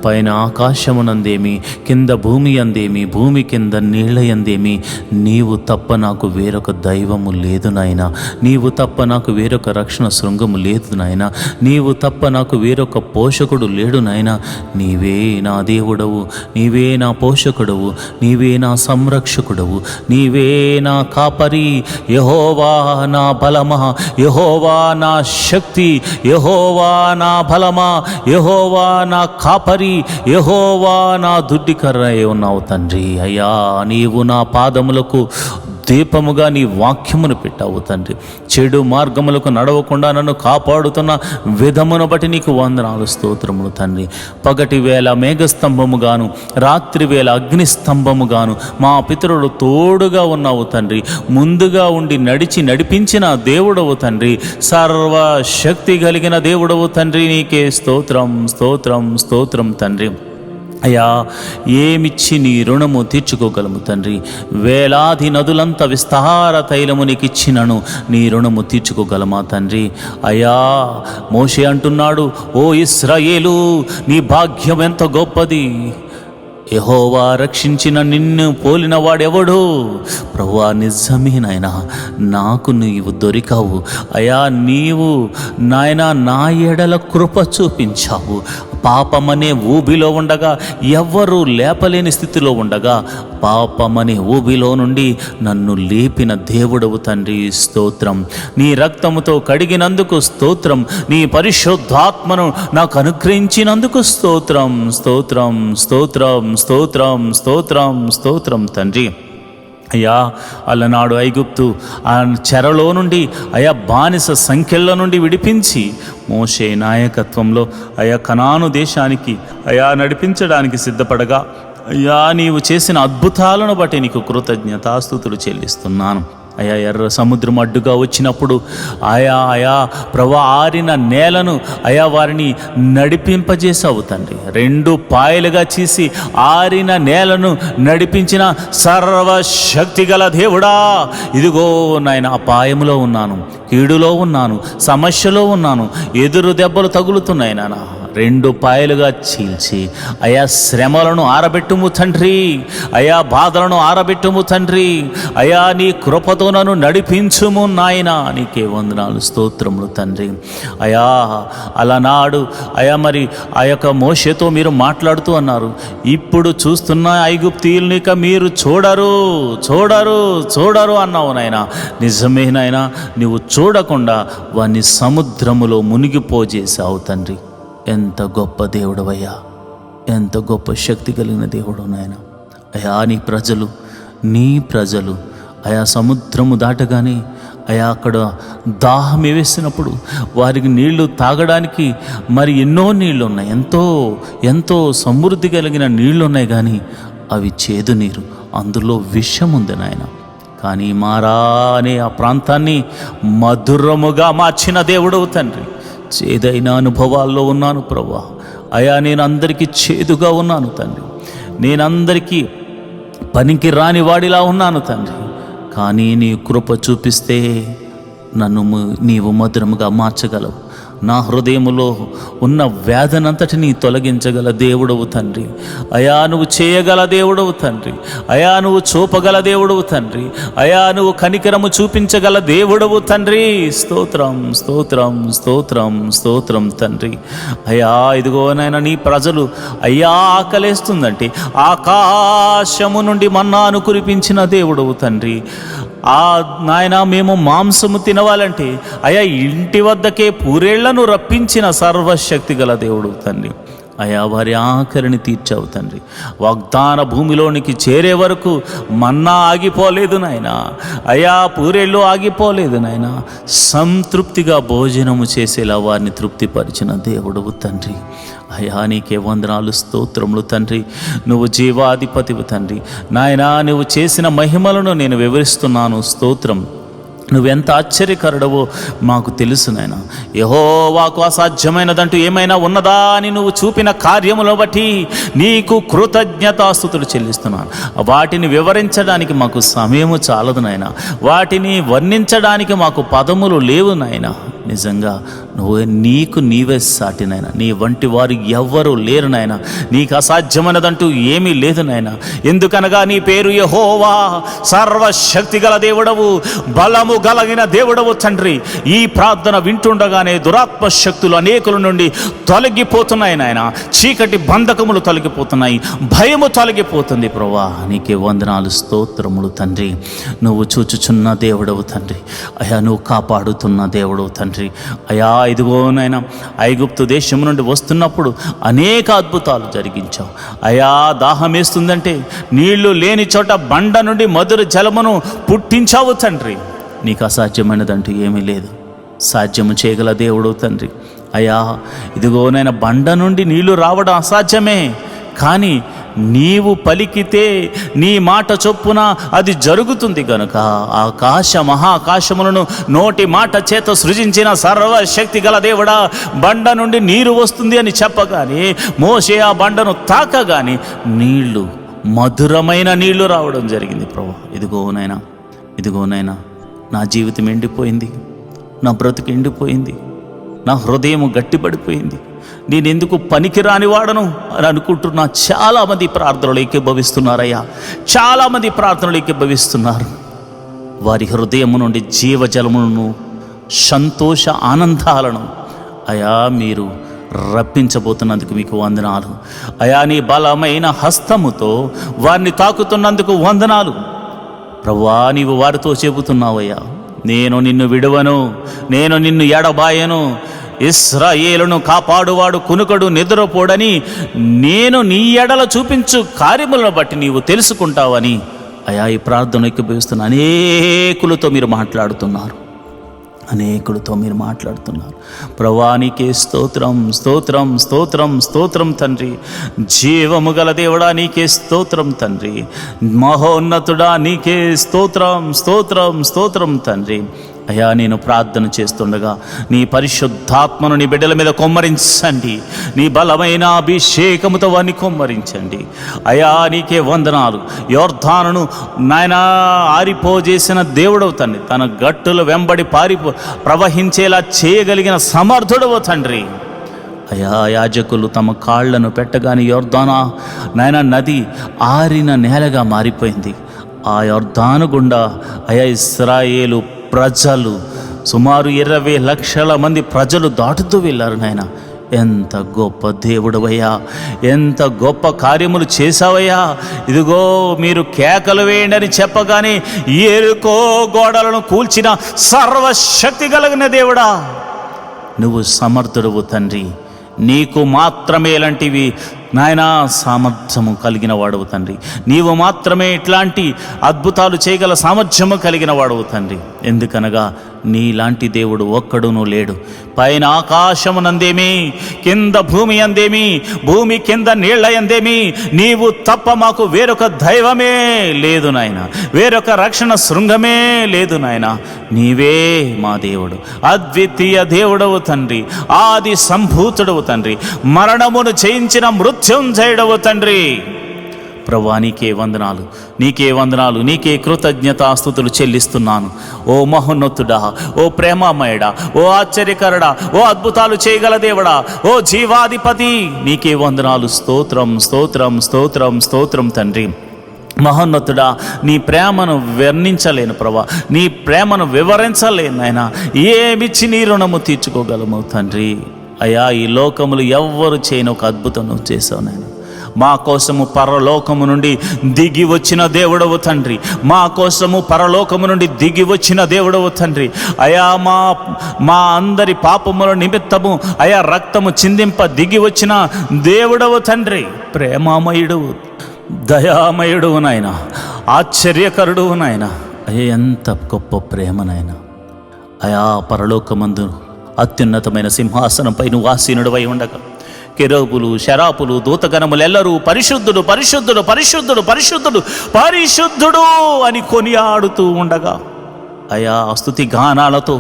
పైన ఆకాశమునందేమి, కింద భూమి అందేమి, భూమి కింద నీళ్ళ యందేమి, నీవు తప్ప నాకు వేరొక దైవము లేదు నాయన. నీవు తప్ప నాకు వేరొక రక్షణ శృంగము లేదు నాయన. నీవు తప్ప నాకు వేరొక పోషకుడు లేడు నాయన. నీవే నా దేవుడవు, నీవే నా పోషకుడవు, నీవే నా సంరక్షకుడవు, నీవే నా కాపరి. యెహోవా నా బలమా, యెహోవా నా శక్తి, యెహోవా నా బలమా, యెహోవా నా కాపరి, యెహోవా నా దుడ్డికర్రై ఉన్నావు తండ్రి. అయ్యా, నీవు నా పాదములకు దీపముగా నీ వాక్యమును పెట్టావు తండ్రి. చెడు మార్గములకు నడవకుండా నన్ను కాపాడుతున్న విధమును బట్టి నీకు వందనాలు, స్తోత్రములు తండ్రి. పగటి వేళ మేఘస్తంభముగాను, రాత్రి వేళ అగ్నిస్తంభముగాను మా పితరులు తోడుగా ఉన్నావు తండ్రి. ముందుగా ఉండి నడిపించిన దేవుడవు తండ్రి. సర్వశక్తి కలిగిన దేవుడవు తండ్రి. నీకే స్తోత్రం, స్తోత్రం, స్తోత్రం తండ్రి. అయ్యా, ఏమిచ్చి నీ రుణము తీర్చుకోగలము తండ్రి. వేలాది నదులంత విస్తార తైలము నీకు ఇచ్చినను నీ రుణము తీర్చుకోగలమా తండ్రి. అయ్యా, మోషే అంటున్నాడు, ఓ ఇశ్రాయేలు, నీ భాగ్యం ఎంత గొప్పది. యెహోవా రక్షించిన నిన్ను పోలిన వాడెవడు? ప్రభువా, నిజమే నాయనా, నాకు నీవు దొరికావు. అయా, నీవు నాయనా నా ఎడల కృప చూపించావు. పాపమనే ఊబిలో ఉండగా, ఎవ్వరూ లేపలేని స్థితిలో ఉండగా, పాపమనే ఊబిలో నుండి నన్ను లేపిన దేవుడవు తండ్రి. స్తోత్రం. నీ రక్తముతో కడిగినందుకు స్తోత్రం. నీ పరిశుద్ధాత్మను నాకు అనుగ్రహించినందుకు స్తోత్రం, స్తోత్రం, స్తోత్రం, స్తోత్రం, స్తోత్రం, స్తోత్రం తండ్రి. అయ్యా, అలనాడు ఐగుప్తు ఆ చెరలో నుండి, అయా బానిస సంఖ్యల నుండి విడిపించి మోషే నాయకత్వంలో అయా కనాను దేశానికి అయా నడిపించడానికి సిద్ధపడగా, అయ్యా నీవు చేసిన అద్భుతాలను బట్టి నీకు కృతజ్ఞతాస్తుతులు చెల్లిస్తున్నాను. అయా ఎర్ర సముద్రం అడ్డుగా వచ్చినప్పుడు ఆయా ప్రభా ఆరిన నేలను అయా వారిని నడిపింపజేసావు తండ్రి. 2 పాయలుగా చేసి ఆరిన నేలను నడిపించిన సర్వశక్తి గల దేవుడా, ఇదిగో నాయన అపాయములో ఉన్నాను, కీడులో ఉన్నాను, సమస్యలో ఉన్నాను, ఎదురు దెబ్బలు తగులుతున్నాయి నాన్న. 2 పాయలుగా చీల్చి అయా శ్రమలను ఆరబెట్టుము తండ్రి, అయా బాధలను ఆరబెట్టుము తండ్రి, అయా నీ కృపతో నన్ను నడిపించుము నాయన. నీకే వందనాలు, స్తోత్రములు తండ్రి. అయా అలనాడు అయా మరి ఆ యొక్క మోషేతో మీరు మాట్లాడుతూ అన్నారు, ఇప్పుడు చూస్తున్న ఐగుప్తీయుల్ని ఇక మీరు చూడరు చూడరు చూడరు అన్నావు నాయన. నిజమే నాయన, నువ్వు చూడకుండా వారిని సముద్రములో మునిగిపోజేసావు తండ్రి. ఎంత గొప్ప దేవుడవయ్యా, ఎంత గొప్ప శక్తి కలిగిన దేవుడు నాయన. అయా నీ ప్రజలు అయా సముద్రము దాటగానే అయా అక్కడ దాహం వేసినప్పుడు వారికి నీళ్లు తాగడానికి మరి ఎన్నో నీళ్లు ఉన్నాయి, ఎంతో సమృద్ధి కలిగిన నీళ్లు ఉన్నాయి, కానీ అవి చేదు నీరు, అందులో విషం ఉంది నాయన. కానీ మారా అనే ఆ ప్రాంతాన్ని మధురముగా మార్చిన దేవుడవు తండ్రి. చేదైన అనుభవాల్లో ఉన్నాను ప్రభువా. అయా నేను అందరికీ చేదుగా ఉన్నాను తండ్రి, నేనందరికీ పనికి రాని వాడిలా ఉన్నాను తండ్రి. కానీ నీ కృప చూపిస్తే నన్ను నీవు మధురముగా మార్చగలవు. నా హృదయములో ఉన్న వ్యాధనంతటిని తొలగించగల దేవుడవు తండ్రి. అయా నువ్వు చేయగల దేవుడవు తండ్రి. అయా నువ్వు చూపగల దేవుడవు తండ్రి. అయా నువ్వు కనికరము చూపించగల దేవుడవు తండ్రి. స్తోత్రం స్తోత్రం స్తోత్రం స్తోత్రం తండ్రి. అయా ఇదిగోనైనా నీ ప్రజలు అయ్యా ఆకలేస్తుందంటే ఆకాశము నుండి మన్నాను కురిపించిన దేవుడవు తండ్రి. ఆ నాయన మేము మాంసము తినవాలంటే అయా ఇంటి వద్దకే పూరేళ్లను రప్పించిన సర్వశక్తి గల దేవుడు తండ్రి. అయా వారి ఆఖరిని తీర్చావు తండ్రి. వాగ్దాన భూమిలోనికి చేరే వరకు మన్నా ఆగిపోలేదు నాయన. అయా పూరేళ్ళు ఆగిపోలేదు నాయన. సంతృప్తిగా భోజనము చేసేలా వారిని తృప్తిపరిచిన దేవుడవు తండ్రి. అయా నీకే వందనాలు, స్తోత్రములు తండ్రి. నువ్వు జీవాధిపతివు తండ్రి. నాయనా నువ్వు చేసిన మహిమలను నేను వివరిస్తున్నాను. స్తోత్రం. నువ్వెంత ఆశ్చర్యకరుడవో మాకు తెలుసు నాయన. యెహోవాకు అసాధ్యమైనదంటూ ఏమైనా ఉన్నదా అని నువ్వు చూపిన కార్యములను బట్టి నీకు కృతజ్ఞతాస్తుతులు చెల్లిస్తున్నాను. వాటిని వివరించడానికి మాకు సమయము చాలదు నాయన. వాటిని వర్ణించడానికి మాకు పదములు లేవు నాయన. నిజంగా నీవే సాటి నాయన. నీ వంటి వారు ఎవ్వరూ లేరు నాయన. నీకు అసాధ్యమైనదంటూ ఏమీ లేదు నాయన. ఎందుకనగా నీ పేరు యెహోవా, సర్వశక్తి గల దేవుడవు, బలము గలగిన దేవుడవు తండ్రి. ఈ ప్రార్థన వింటుండగానే దురాత్మ శక్తులు అనేకుల నుండి తొలగిపోతున్నాయి నాయన. చీకటి బంధకములు తొలగిపోతున్నాయి, భయము తొలగిపోతుంది ప్రభువా. నీకే వందనాలు, స్తోత్రములు తండ్రి. నువ్వు చూచుచున్న దేవుడవు తండ్రి. అయా నువ్వు కాపాడుతున్న దేవుడవు తండ్రి. అయా ఇదిగోనైనా ఐగుప్తు దేశం నుండి వస్తున్నప్పుడు అనేక అద్భుతాలు జరిగించావు. అయా దాహం వేస్తుందంటే నీళ్లు లేని చోట బండ నుండి మధుర జలమును పుట్టించావు తండ్రి. నీకు అసాధ్యమైనదంటూ ఏమీ లేదు. సాధ్యము చేయగల దేవుడు తండ్రి. అయా ఇదిగోనైనా బండ నుండి నీళ్లు రావడం అసాధ్యమే, కానీ నీవు పలికితే నీ మాట చొప్పున అది జరుగుతుంది గనుక మహాకాశములను నోటి మాట చేత సృజించిన సర్వశక్తి గల దేవుడా, బండ నుండి నీరు వస్తుంది అని చెప్పగానే మోషే ఆ బండను తాకగానే నీళ్లు, మధురమైన నీళ్లు రావడం జరిగింది ప్రభు. ఇదిగోనైనా నా జీవితం ఎండిపోయింది, నా బ్రతుకు ఎండిపోయింది, నా హృదయం గట్టిపడిపోయింది, నేనెందుకు పనికిరాని వాడను అని అనుకుంటున్నా. చాలామంది ప్రార్థనలు ఏకీభవిస్తున్నారయ్యా, చాలామంది ప్రార్థనలు ఏకీభవిస్తున్నారు. వారి హృదయం నుండి జీవజలములను, సంతోష ఆనందాలను అయా మీరు రప్పించబోతున్నందుకు మీకు వందనాలు. అయా నీ బలమైన హస్తముతో వారిని తాకుతున్నందుకు వందనాలు ప్రభువా. నీవు వారితో చెబుతున్నావయ్యా, నేను నిన్ను విడువను, నేను నిన్ను ఎడబాయను, ఇశ్రాయేలును కాపాడువాడు కునుకడు నిద్రపోడని నేను నీ ఎడల చూపించు కార్యములను బట్టి నీవు తెలుసుకుంటావని అయా ఈ ప్రార్థన ఎక్కిపోయిస్తున్న అనేకులతో మీరు మాట్లాడుతున్నారు. అనేకులతో మీరు మాట్లాడుతున్నారు. ప్రభువా నీకే స్తోత్రం, స్తోత్రం, స్తోత్రం, స్తోత్రం తండ్రి. జీవము గల దేవుడా నీకే స్తోత్రం తండ్రి. మహోన్నతుడా నీకే స్తోత్రం, స్తోత్రం, స్తోత్రం తండ్రి. అయ్యా, నేను ప్రార్థన చేస్తుండగా నీ పరిశుద్ధాత్మను నీ బిడ్డల మీద కొమ్మరించండి. నీ బలమైన అభిషేకముతో వారిని కొమ్మరించండి. అయ్యా నీకే వందనాలు. యోర్దానును నాయనా ఆరిపోజేసిన దేవుడవు తండ్రి. తన గట్టుల వెంబడి ప్రవహించేలా చేయగలిగిన సమర్థుడవు తండ్రి. అయా యాజకులు తమ కాళ్లను పెట్టగానే యోర్దానా నాయన నది ఆరిన నేలగా మారిపోయింది. ఆ యోర్దాను గుండా అయా ఇశ్రాయేలు ప్రజలు సుమారు 20 లక్షల మంది ప్రజలు దాటుతూ వెళ్ళారు. నాయన ఎంత గొప్ప దేవుడవయ్యా, ఎంత గొప్ప కార్యములు చేశావయ్యా. ఇదిగో మీరు కేకలు వేయండి అని చెప్పగానే ఎరుకో గోడలను కూల్చిన సర్వశక్తి కలిగిన దేవుడా, నువ్వు సమర్థుడవు తండ్రి. నీకు మాత్రమే ఇలాంటివి నాయనా సామర్థ్యము కలిగిన వాడవు తండ్రి. నీవు మాత్రమే ఇట్లాంటి అద్భుతాలు చేయగల సామర్థ్యము కలిగిన వాడవు తండ్రి. ఎందుకనగా నీలాంటి దేవుడు ఒక్కడునూ లేడు. పైన ఆకాశమునందేమి, కింద భూమి అందేమి, భూమి కింద నీళ్ల అందేమి, నీవు తప్ప మాకు వేరొక దైవమే లేదు నాయన, వేరొక రక్షణ శృంగమే లేదు నాయన. నీవే మా దేవుడు, అద్వితీయ దేవుడవు తండ్రి, ఆది సంభూతుడవు తండ్రి, మరణమును జయించిన మృత్యుంజయుడవు తండ్రి. ప్రభువా నీకే వందనాలు, నీకే వందనాలు, నీకే కృతజ్ఞతాస్తుతులు చెల్లిస్తున్నాను. ఓ మహోన్నతుడా, ఓ ప్రేమామయుడా, ఓ ఆశ్చర్యకరుడా, ఓ అద్భుతాలు చేయగల దేవుడా, ఓ జీవాధిపతి, నీకే వందనాలు. స్తోత్రం, స్తోత్రం, స్తోత్రం, స్తోత్రం తండ్రి. మహోన్నతుడా, నీ ప్రేమను వర్ణించలేను ప్రభా, నీ ప్రేమను వివరించలేను నాయన. ఏమిచ్చి నీ రుణము తీర్చుకోగలము తండ్రి. అయ్యా, ఈ లోకములు ఎవ్వరు చేయని ఒక అద్భుతం నువ్వు చేసావు నాయన. మా కోసము పరలోకము నుండి దిగి వచ్చిన దేవుడవు తండ్రి, మా కోసము పరలోకము నుండి దిగి వచ్చిన దేవుడవు తండ్రి. అయా మా అందరి పాపముల నిమిత్తము అయా రక్తము చిందింప దిగి వచ్చిన దేవుడవు తండ్రి. ప్రేమామయుడువు, దయామయుడువు నాయన, ఆశ్చర్యకరుడువు నాయన. అయ్యా ఎంత గొప్ప ప్రేమ నాయన. అయా పరలోకమందు అత్యున్నతమైన సింహాసనంపై నువ్వు ఆసీనుడవై ఉండగా కెరూబులు, శరాపులు, దూతగణములెల్లరూ పరిశుద్ధుడు, పరిశుద్ధుడు, పరిశుద్ధుడు, పరిశుద్ధుడు, పరిశుద్ధుడు అని కొనియాడుతూ ఉండగా అయా స్తుతి గానాలతో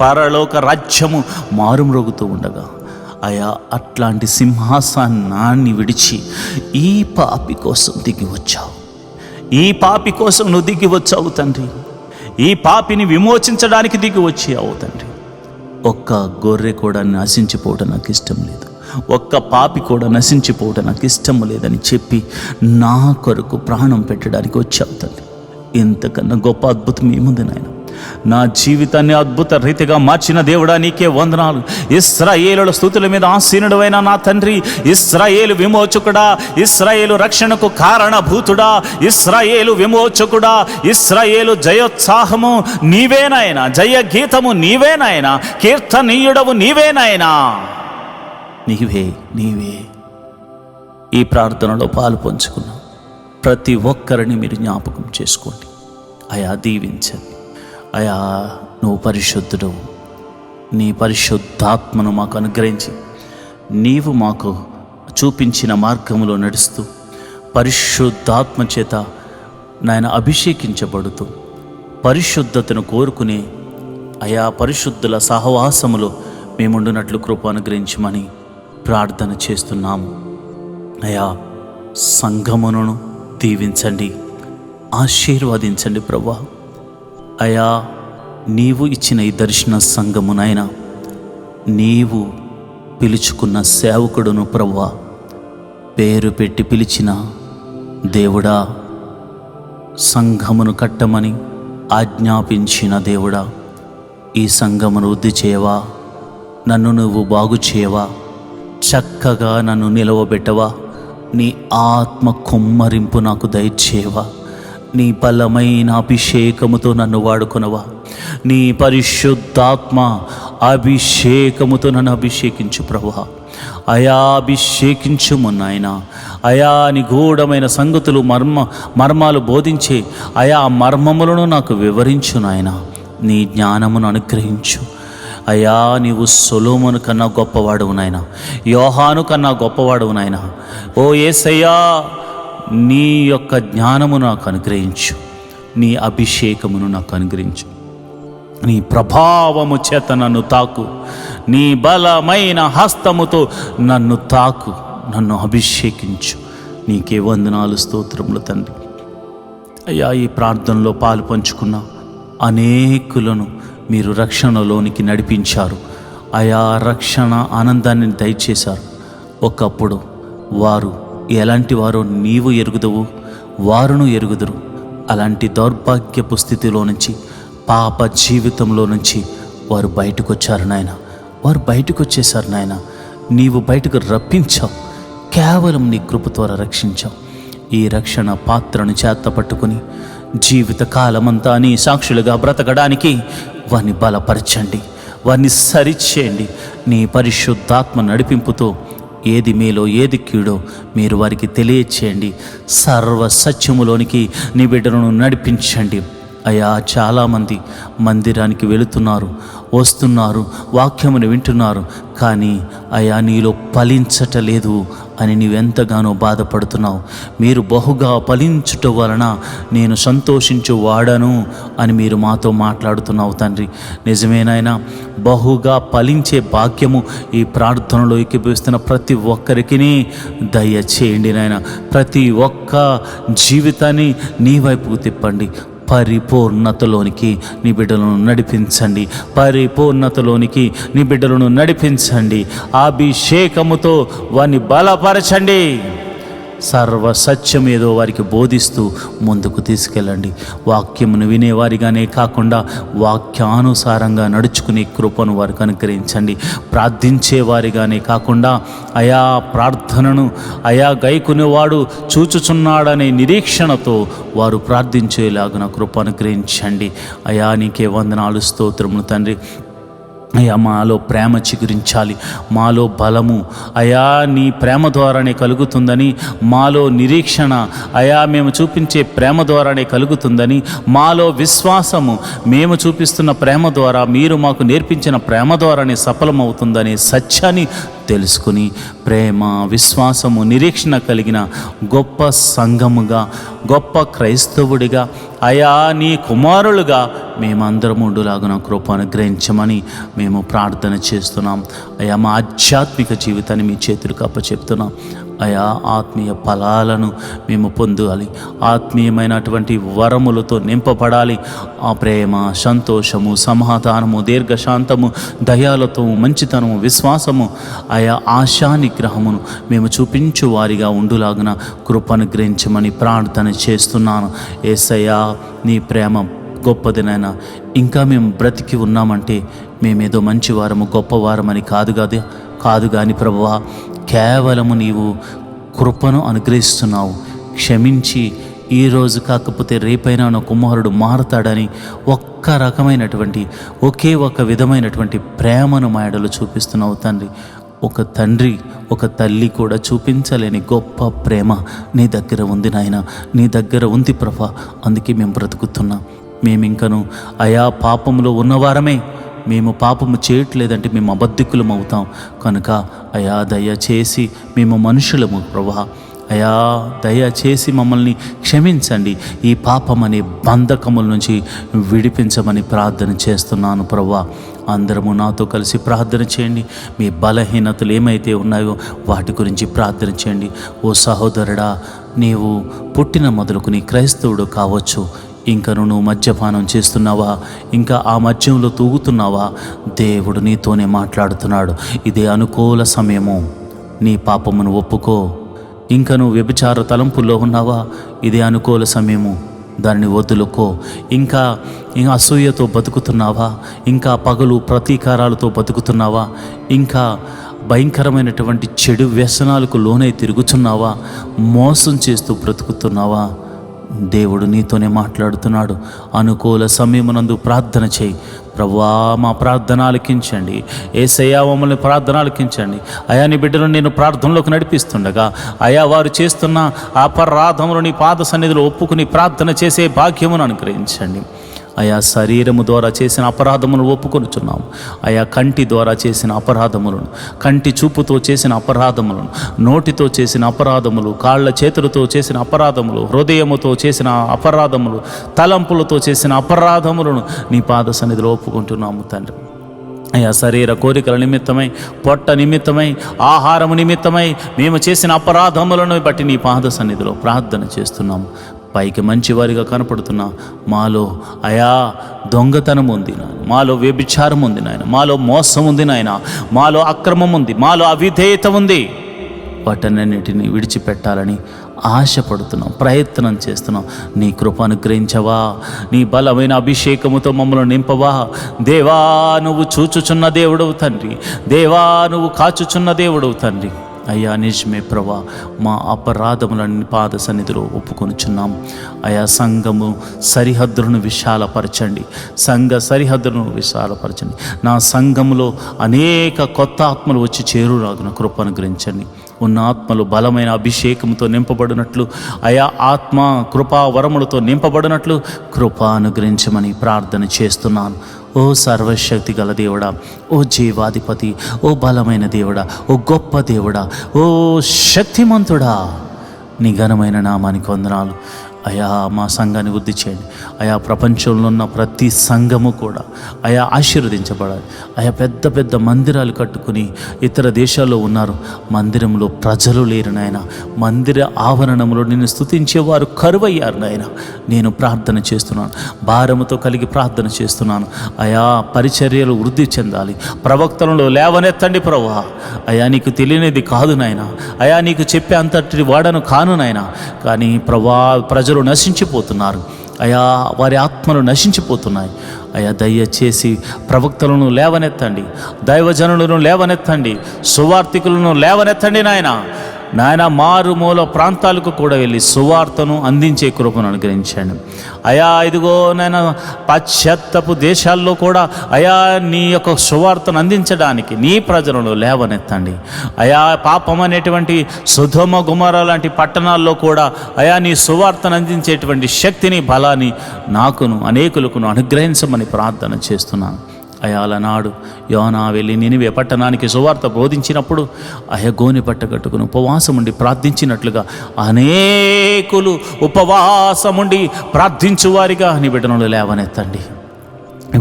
పరలోక రాజ్యము మారుమ్రోగుతూ ఉండగా అయా అట్లాంటి సింహాసనాన్ని విడిచి ఈ పాపి కోసం దిగి వచ్చావు. ఈ పాపి కోసం నువ్వు దిగి వచ్చావు తండ్రి. ఈ పాపిని విమోచించడానికి దిగి వచ్చావు తండ్రి. ఒక్క గొర్రె కూడా నశించిపోవడం నాకు ఇష్టం లేదు, ఒక్క పాపి కూడా నశించిపోవడం నాకు ఇష్టం లేదని చెప్పి నా కొరకు ప్రాణం పెట్టడానికి వచ్చావు తండ్రి. ఇంతకన్నా గొప్ప అద్భుతం ఏముంది నాయన. నా జీవితాన్ని అద్భుత రీతిగా మార్చిన దేవుడా నీకే వందనాలు. ఇశ్రాయేలుల స్తుతుల మీద ఆసీనుడైన నా తండ్రి, ఇశ్రాయేలు విమోచకుడా, ఇశ్రాయేలు రక్షణకు కారణభూతుడా, ఇశ్రాయేలు విమోచకుడా, ఇశ్రాయేలు జయోత్సాహము నీవేనాయనా, జయ గీతము నీవేనాయనా, కీర్తనీయుడవు నీవేనాయనా. నీవే నీవే ఈ ప్రార్థనలో పాలు పంచుకున్నాం. ప్రతి ఒక్కరిని మీరు జ్ఞాపకం చేసుకోండి. అయా దీవించండి. అయా నువ్వు పరిశుద్ధుడు. నీ పరిశుద్ధాత్మను మాకు అనుగ్రహించి నీవు మాకు చూపించిన మార్గంలో నడుస్తూ పరిశుద్ధాత్మ చేత నాయన అభిషేకించబడుతూ పరిశుద్ధతను కోరుకునే అయా పరిశుద్ధుల సహవాసములో మేముండునట్లు కృప అనుగ్రహించమని ప్రార్థన చేస్తున్నాము. అయా సంఘమును దీవించండి, ఆశీర్వదించండి ప్రభువా. అయా నీవు ఇచ్చిన ఈ దర్శన సంఘమునైనా నీవు పిలుచుకున్న సేవకుడును ప్రభువా, పేరు పెట్టి పిలిచిన దేవుడా, సంఘమును కట్టమని ఆజ్ఞాపించిన దేవుడా, ఈ సంఘమును వృద్ధి చేయవా, నన్ను నువ్వు బాగు చేయవా, చక్కగా నన్ను నిలవబెట్టవా, నీ ఆత్మ కుమ్మరింపు నాకు దయచేయవా, నీ బలమైన అభిషేకముతో నన్ను వాడుకొనవా, నీ పరిశుద్ధాత్మ అభిషేకముతో నన్ను అభిషేకించు ప్రభువా. అయా అభిషేకించుము నాయనా. అయా నిగూఢమైన సంగతులు మర్మాలు బోధించే అయా మర్మములను నాకు వివరించు నాయనా. నీ జ్ఞానమును అనుగ్రహించు అయ్యా. నీవు సొలొమోను కన్నా గొప్పవాడువు నాయన, యోహాను కన్నా గొప్పవాడువు నాయన. ఓ యేసయ్యా, నీ యొక్క జ్ఞానమును నాకు అనుగ్రహించు, నీ అభిషేకమును నాకు అనుగ్రహించు, నీ ప్రభావము చేత నన్ను తాకు, నీ బలమైన హస్తముతో నన్ను తాకు, నన్ను అభిషేకించు. నీకే వందనాలు, స్తోత్రములు తండ్రి. అయ్యా, ఈ ప్రార్థనలో పాలు పంచుకున్న అనేకులను మీరు రక్షణలోనికి నడిపించారు. అయా, రక్షణ ఆనందాన్ని దయచేశారు. ఒకప్పుడు వారు ఎలాంటి వారో నీవు ఎరుగుదవు, వారును ఎరుగుదురు. అలాంటి దౌర్భాగ్యపు స్థితిలో నుంచి, పాప జీవితంలో నుంచి వారు బయటకు వచ్చారు నాయన. వారు బయటకు వచ్చేసారు నాయన. నీవు బయటకు రప్పించావు, కేవలం నీ కృప ద్వారా రక్షించావు. ఈ రక్షణ పాత్రను చేత పట్టుకుని జీవిత కాలమంతా నీ సాక్షులుగా బ్రతకడానికి వారిని బలపరచండి, వారిని సరిచేయండి. నీ పరిశుద్ధాత్మ నడిపింపుతో ఏది మేలో ఏది కీడో మీరు వారికి తెలియచేయండి. సర్వ సత్యములోనికి నీ బిడ్డలను నడిపించండి. అయ్యా, చాలామంది మందిరానికి వెళుతున్నారు, వస్తున్నారు, వాక్యమును వింటున్నారు, కానీ అయ్యా నీలో ఫలించటలేదు అని నీవెంతగానో బాధపడుతున్నావు. మీరు బహుగా ఫలించుట వలన నేను సంతోషించు వాడను అని మీరు మాతో మాట్లాడుతున్నావు తండ్రి. నిజమేనాయనా, బహుగా ఫలించే భాగ్యము ఈ ప్రార్థనలో ఏకీభవిస్తున్న ప్రతి ఒక్కరికి దయచేయండి నాయన. ప్రతి ఒక్క జీవితాన్ని నీ వైపుకు తిప్పండి. పరిపూర్ణతలోనికి నీ బిడ్డలను నడిపించండి, పరిపూర్ణతలోనికి నీ బిడ్డలను నడిపించండి. అభిషేకముతో వారిని బలపరచండి. సర్వ సత్యం ఏదో వారికి బోధిస్తూ ముందుకు తీసుకెళ్ళండి. వాక్యమును వినేవారిగానే కాకుండా వాక్యానుసారంగా నడుచుకునే కృపను వారికి అనుగ్రహించండి. ప్రార్థించేవారిగానే కాకుండా అయా ప్రార్థనను గైకునేవాడు చూచుచున్నాడనే నిరీక్షణతో వారు ప్రార్థించేలాగున కృప అనుగ్రహించండి. అయా, నీకే వందనాలు, స్తోత్రములు తండ్రి. అయ్యా, మాలో ప్రేమ చిగురించాలి, మాలో బలము అయా నీ ప్రేమ ద్వారానే కలుగుతుందని, మాలో నిరీక్షణ అయా మేము చూపించే ప్రేమ ద్వారానే కలుగుతుందని, మాలో విశ్వాసము మేము చూపిస్తున్న ప్రేమ ద్వారా, మీరు మాకు నేర్పించిన ప్రేమ ద్వారానే సఫలమవుతుందనే సత్యాన్ని తెలుసుకుని ప్రేమ, విశ్వాసము, నిరీక్షణ కలిగిన గొప్ప సంఘముగా, గొప్ప క్రైస్తవుడిగా అయా నీ కుమారులుగా మేమందరం ఉండులాగున కృప అనుగ్రహించమని మేము ప్రార్థన చేస్తున్నాం. అయా, మా ఆధ్యాత్మిక జీవితాన్ని మీ చేతులకు అప్పచెప్తున్నాం. అయా, ఆత్మీయ ఫలాలను మేము పొందాలి, ఆత్మీయమైనటువంటి వరములతో నింపబడాలి. ఆ ప్రేమ, సంతోషము, సమాధానము, దీర్ఘశాంతము, దయాలతో, మంచితనము, విశ్వాసము, ఆయా ఆశా నిగ్రహమును మేము చూపించు వారిగా ఉండులాగున కృపను గ్రహించమని ప్రార్థన చేస్తున్నాను. యేసయ్యా, నీ ప్రేమ గొప్పదినైనా ఇంకా మేము బ్రతికి ఉన్నామంటే మేమేదో మంచివారము, గొప్పవారమని కాదు కానీ ప్రభువా, కేవలము నీవు కృపను అనుగ్రహిస్తున్నావు. క్షమించి ఈరోజు కాకపోతే రేపైనా నా కుమారుడు మారతాడని ఒక్క రకమైనటువంటి ఒకే ఒక విధమైనటువంటి ప్రేమను మా ఎడలో చూపిస్తున్నావు తండ్రి. ఒక తండ్రి, ఒక తల్లి కూడా చూపించలేని గొప్ప ప్రేమ నీ దగ్గర ఉంది నాయన, నీ దగ్గర ఉంది ప్రభా. అందుకే మేము బ్రతుకుతున్నాం. మేమింకను అయా పాపంలో ఉన్నవారమే, మేము పాపము చేయట్లేదంటే మేము అబద్ధికులం అవుతాం. కనుక అయా దయచేసి మేము మనుషులము ప్రభా, అయా దయచేసి మమ్మల్ని క్షమించండి. ఈ పాపం అనే బంధకముల నుంచి విడిపించమని ప్రార్థన చేస్తున్నాను ప్రభువా. అందరము నాతో కలిసి ప్రార్థన చేయండి. మీ బలహీనతలు ఏమైతే ఉన్నాయో వాటి గురించి ప్రార్థన చేయండి. ఓ సహోదరుడా, నీవు పుట్టిన మొదలుకుని క్రైస్తవుడు కావచ్చు, ఇంకను నువ్వు మద్యపానం చేస్తున్నావా, ఇంకా ఆ మద్యంలో తూగుతున్నావా, దేవుడు నీతోనే మాట్లాడుతున్నాడు. ఇదే అనుకూల సమయము, నీ పాపమును ఒప్పుకో. ఇంకా నువ్వు వ్యభిచార తలంపుల్లో ఉన్నావా, ఇదే అనుకూల సమయము, దాన్ని వదులుకో. ఇంకా అసూయతో బతుకుతున్నావా, ఇంకా పగలు ప్రతీకారాలతో బతుకుతున్నావా, ఇంకా భయంకరమైనటువంటి చెడు వ్యసనాలకు లోనై తిరుగుతున్నావా, మోసం చేస్తూ బ్రతుకుతున్నావా, దేవుడు నీతోనే మాట్లాడుతున్నాడు. అనుకూల సమయమునందు ప్రార్థన చేయి. ప్రభువా, మా ప్రార్థన ఆలకించండి. యేసయ్యా, మమ్మల్ని ప్రార్థన ఆలకించండి. అయా, నీ బిడ్డలు నేను ప్రార్థనలోకి నడిపిస్తుండగా అయా వారు చేస్తున్న అపరాధములు నీ పాద సన్నిధిలో ఒప్పుకుని ప్రార్థన చేసే భాగ్యమును అనుగ్రహించండి. అయా శరీరము ద్వారా చేసిన అపరాధములను ఒప్పుకొనుచున్నాము. అయా కంటి ద్వారా చేసిన అపరాధములను, కంటి చూపుతో చేసిన అపరాధములను, నోటితో చేసిన అపరాధములు, కాళ్ళ చేతులతో చేసిన అపరాధములు, హృదయముతో చేసిన అపరాధములు, తలంపులతో చేసిన అపరాధములను నీ పాద సన్నిధిలో ఒప్పుకుంటున్నాము తండ్రి. అయ్యా శరీర కోరికల నిమిత్తమై, పొట్ట నిమిత్తమై, ఆహారము నిమిత్తమై మేము చేసిన అపరాధములను బట్టి నీ పాద సన్నిధిలో ప్రార్థన చేస్తున్నాము. పైకి మంచివారిగా కనపడుతున్నా మాలో అయా దొంగతనం ఉంది నాయన, మాలో వ్యభిచారం ఉంది నాయన, మాలో మోసం ఉంది నాయన, మాలో అక్రమం ఉంది, మాలో అవిధేయత ఉంది. వాటన్నిటిని విడిచిపెట్టాలని ఆశపడుతున్నాం, ప్రయత్నం చేస్తున్నాం. నీ కృప అనుగ్రహించవా, నీ బలమైన అభిషేకముతో మమ్మల్ని నింపవా. దేవా నువ్వు చూచుచున్న దేవుడవు తండ్రి, దేవా నువ్వు కాచుచున్న దేవుడవు తండ్రి. అయ్యా నిజమే ప్రభా, మా అపరాధములని పాద సన్నిధిలో ఒప్పుకొనుచున్నాం. అయా సంఘము సరిహద్దులను విశాలపరచండి, సంఘ సరిహద్దులను విశాలపరచండి. నా సంఘములో అనేక కొత్త ఆత్మలు వచ్చి చేరురాగున కృప అనుగ్రహించండి. ఉన్న ఆత్మలు బలమైన అభిషేకంతో నింపబడినట్లు, అయా ఆత్మ కృపా వరములతో నింపబడినట్లు కృప అనుగ్రహించమని ప్రార్థన చేస్తున్నాను. ఓ సర్వశక్తి గల దేవుడా, ఓ జీవాధిపతి, ఓ బలమైన దేవుడా, ఓ గొప్ప దేవుడా, ఓ శక్తిమంతుడా, నీ ఘనమైన నామానికి వందనాలు. అయా మా సంఘాన్ని వృద్ధి చేయండి. అయా ప్రపంచంలో ఉన్న ప్రతి సంఘము కూడా అయా ఆశీర్వదించబడాలి. అయా పెద్ద పెద్ద మందిరాలు కట్టుకుని ఇతర దేశాల్లో ఉన్నారు, మందిరంలో ప్రజలు లేరు నాయన, మందిర ఆవరణంలో నిన్ను స్తుతించేవారు కరువయ్యారు నాయన. నేను ప్రార్థన చేస్తున్నాను, భారముతో కలిగి ప్రార్థన చేస్తున్నాను. అయా పరిచర్యలు వృద్ధి చెందాలి, ప్రవక్తలను లేవనెత్తండి ప్రభువా. అయా నీకు తెలియనిది కాదు నాయన, అయా నీకు చెప్పే అంతటి వాడను కాను నాయన. కానీ ప్రజలు నశించిపోతున్నారు అయా, వారి ఆత్మలు నశించిపోతున్నాయి అయా. దయచేసి ప్రవక్తలను లేవనెత్తండి, దైవజనులను లేవనెత్తండి, సువార్థికులను లేవనెత్తండి నాయన. నాయన మారుమూల ప్రాంతాలకు కూడా వెళ్ళి సువార్తను అందించే కృపను అనుగ్రహించండి అయా. ఇదిగో నాయన పాశ్చాత్యపు దేశాల్లో కూడా అయా నీ యొక్క సువార్తను అందించడానికి నీ ప్రజలను లేవనెత్తండి అయా. పాపం అనేటువంటి సొదొమ గొమొర్రా లాంటి పట్టణాల్లో కూడా అయా నీ సువార్తను అందించేటువంటి శక్తిని, బలాన్ని నాకును అనేకులకును అనుగ్రహించమని ప్రార్థన చేస్తున్నాను అయా. అలనాడు యోనా వెళ్ళి నినివే పట్టణానికి సువార్త బోధించినప్పుడు అయా గోనె పట్ట కట్టుకుని ఉపవాసముండి ప్రార్థించినట్లుగా అనేకులు ఉపవాసముండి ప్రార్థించువారిగా నీ బిడ్డలను లేవనెత్తండి,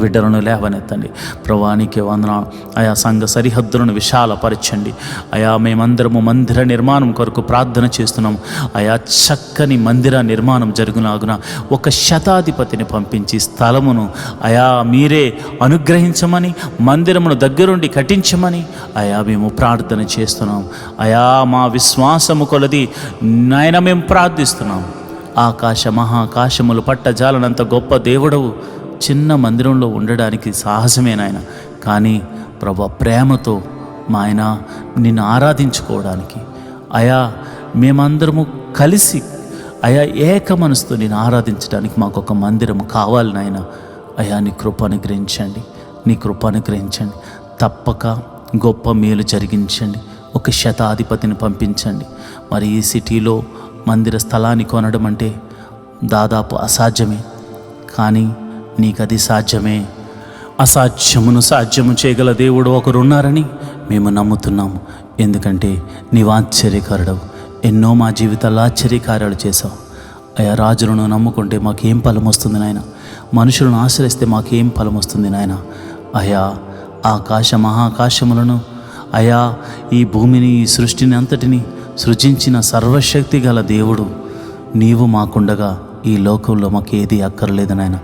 బిడ్డలను లేవనెత్తండి. ప్రభువానికి వందనాలు అయా. సంఘ సరిహద్దులను విశాలపరచండి అయా. మేమందరము మందిర నిర్మాణం కొరకు ప్రార్థన చేస్తున్నాము అయా. చక్కని మందిర నిర్మాణం జరుగులాగున ఒక శతాధిపతిని పంపించి స్థలమును అయా మీరే అనుగ్రహించమని, మందిరమును దగ్గరుండి కట్టించమని అయా మేము ప్రార్థన చేస్తున్నాం అయా. మా విశ్వాసము కొలది నాయన మేము ప్రార్థిస్తున్నాం. ఆకాశ మహాకాశములు పట్టజాలనంత గొప్ప దేవుడవు, చిన్న మందిరంలో ఉండడానికి సాహసమే నాయన. కానీ ప్రభు ప్రేమతో మా ఆయన నిన్ను ఆరాధించుకోవడానికి అయా మేమందరము కలిసి అయా ఏక మనసుతో నేను ఆరాధించడానికి మాకు ఒక మందిరం కావాలి నాయన. అయా నీ కృప అనుగ్రహించండి, నీ కృప అనుగ్రహించండి. తప్పక గొప్ప మేలు జరిగించండి. ఒక శతాధిపతిని పంపించండి. మరి ఈ సిటీలో మందిర స్థలాన్ని కొనడం అంటే దాదాపు అసాధ్యమే, కానీ నీకు అది సాధ్యమే. అసాధ్యమును సాధ్యము చేయగల దేవుడు ఒకరున్నారని మేము నమ్ముతున్నాము. ఎందుకంటే నీవు ఆశ్చర్యకారుడవు. ఎన్నో మా జీవితాల్లో ఆశ్చర్యకార్యాలు చేసావు అయా. రాజులను నమ్ముకుంటే మాకేం ఫలం వస్తుంది నాయన, మనుషులను ఆశ్రయిస్తే మాకేం ఫలం వస్తుంది నాయన. అయా ఆకాశ మహాకాశములను అయా, ఈ భూమిని, ఈ సృష్టిని అంతటిని సృజించిన సర్వశక్తి గల దేవుడు నీవు మాకుండగా ఈ లోకంలో మాకు ఏది అక్కర్లేదు నాయన.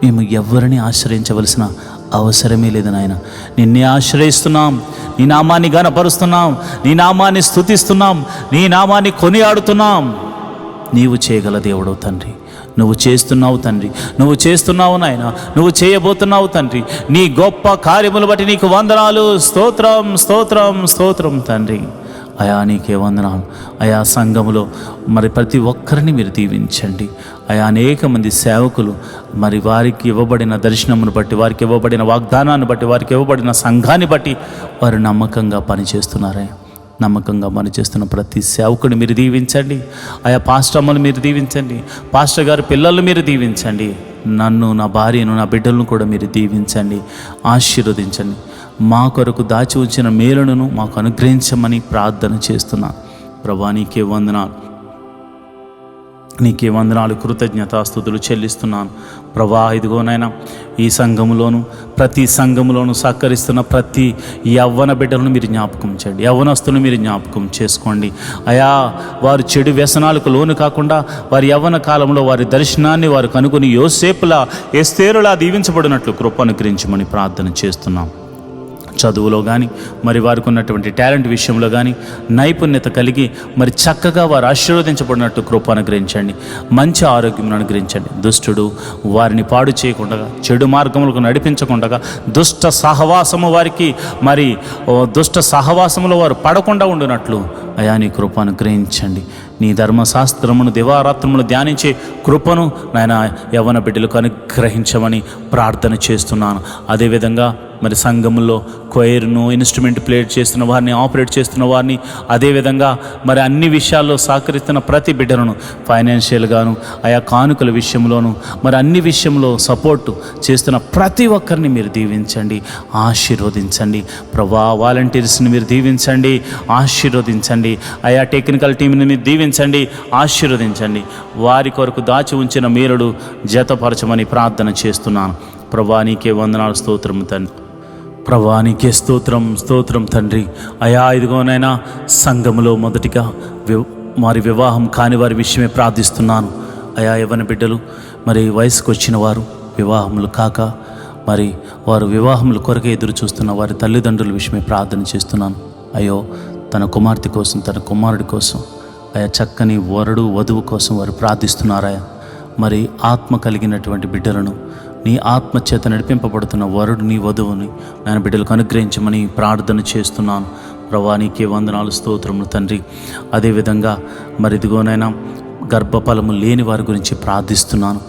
మేము ఎవరిని ఆశ్రయించవలసిన అవసరమే లేదు నాయన. నిన్నే ఆశ్రయిస్తున్నాం, నీ నామాన్ని గణపరుస్తున్నాం, నీ నామాన్ని స్తుతిస్తున్నాం, నీ నామాన్ని కొనియాడుతున్నాం. నీవు చేయగల దేవుడవు తండ్రి, నువ్వు చేస్తున్నావు తండ్రి, నువ్వు చేస్తున్నావు నాయన, నువ్వు చేయబోతున్నావు తండ్రి. నీ గొప్ప కార్యములు బట్టి నీకు వందనాలు. స్తోత్రం, స్తోత్రం, స్తోత్రం తండ్రి. అయా నీకే వందనాలు అయా. సంఘములో మరి ప్రతి ఒక్కరిని మీరు దీవించండి అయా. అనేక మంది సేవకులు మరి వారికి ఇవ్వబడిన దర్శనమును బట్టి, వారికి ఇవ్వబడిన వాగ్దానాన్ని బట్టి, వారికి ఇవ్వబడిన సంఘాన్ని బట్టి వారు నమ్మకంగా పనిచేస్తున్నారే. నమ్మకంగా పనిచేస్తున్న ప్రతి సేవకుని మీరు దీవించండి అయా. పాస్టర్ అమ్మను మీరు దీవించండి, పాస్టర్ గారి పిల్లలు మీరు దీవించండి నన్ను, నా భార్యను, నా బిడ్డలను కూడా మీరు దీవించండి, ఆశీర్వదించండి. మా కొరకు దాచి ఉంచిన మేలును మాకు అనుగ్రహించమని ప్రార్థన చేస్తున్నాను. ప్రభువా, నీకే వందనాలు, నీకే వందనాలు, కృతజ్ఞతాస్తుతులు చెల్లిస్తున్నాను. ప్రభా, ఇదిగోనైనా ఈ సంఘములోను, ప్రతి సంఘములోను సహకరిస్తున్న ప్రతి యవ్వన బిడ్డలను మీరు జ్ఞాపకం చేయండి, యవ్వనస్తులను మీరు జ్ఞాపకం చేసుకోండి. అయా, వారు చెడు వ్యసనాలకు లోను కాకుండా వారి యవ్వన కాలంలో వారి దర్శనాన్ని వారు కనుగొని యోసేపులా, ఎస్తేరులా దీవించబడినట్లు కృప అనుగ్రహించమని ప్రార్థన చేస్తున్నాం. చదువులో కానీ, మరి వారికి ఉన్నటువంటి టాలెంట్ విషయంలో కానీ నైపుణ్యత కలిగి మరి చక్కగా వారు ఆశీర్వదించబడినట్టు కృప అనుగ్రహించండి, మంచి ఆరోగ్యం అనుగ్రహించండి. దుష్టుడు వారిని పాడు చేయకుండా, చెడు మార్గములకు నడిపించకుండా, దుష్ట సహవాసములో వారు పడకుండా ఉండినట్లు అయా నీ కృప అనుగ్రహించండి. నీ ధర్మశాస్త్రమును దివారాత్రములు ధ్యానించే కృపను నాయన యవ్వన బిడ్డలకు అనుగ్రహించమని ప్రార్థన చేస్తున్నాను. అదేవిధంగా మరి సంఘంలో కొయిర్ను, ఇన్స్ట్రుమెంట్ ప్లే చేస్తున్న వారిని, ఆపరేట్ చేస్తున్న వారిని, అదేవిధంగా మరి అన్ని విషయాల్లో సహకరిస్తున్న ప్రతి బిడ్డలను ఫైనాన్షియల్గాను, ఆయా కానుకల విషయంలోను, మరి అన్ని విషయంలో సపోర్టు చేస్తున్న ప్రతి ఒక్కరిని మీరు దీవించండి, ఆశీర్వదించండి. ప్రభా, వాలంటీర్స్ని మీరు దీవించండి, ఆశీర్వదించండి. ఆయా టెక్నికల్ టీంని మీరు దీవించండి, ఆశీర్వదించండి. వారి కొరకు దాచి ఉంచిన మేలుడు జతపరచమని ప్రార్థన చేస్తున్నాను. ప్రభా, నీకే వందనాలు, స్తోత్రం తండ్రి. ప్రభా, నీకే స్తోత్రం తండ్రి. అయా, ఇదిగోనైనా సంఘములో మొదటిగా మరి వివాహం కాని వారి విషయమే ప్రార్థిస్తున్నాను. అయా, యవ్వన బిడ్డలు మరి వయసుకు వచ్చిన వారు వివాహములు కాక మరి వారు వివాహముల కొరకే ఎదురు చూస్తున్న వారి తల్లిదండ్రుల విషయమే ప్రార్థన చేస్తున్నాను. అయ్యో, తన కుమార్తె కోసం, తన కుమారుడి కోసం, అయా చక్కని వరుడు వధువు కోసం వారు ప్రార్థిస్తున్నారయా. మరి ఆత్మ కలిగినటువంటి బిడ్డలను, నీ ఆత్మచేత నడిపింపబడుతున్న వరుడు, నీ వధువుని నేను బిడ్డలకు అనుగ్రహించమని ప్రార్థన చేస్తున్నాను. ప్రభా, నీకే వందనాలు, స్తోత్రములు తండ్రి. అదేవిధంగా మరి ఇదిగోనైనా గర్భఫలము లేని వారి గురించి ప్రార్థిస్తున్నాను.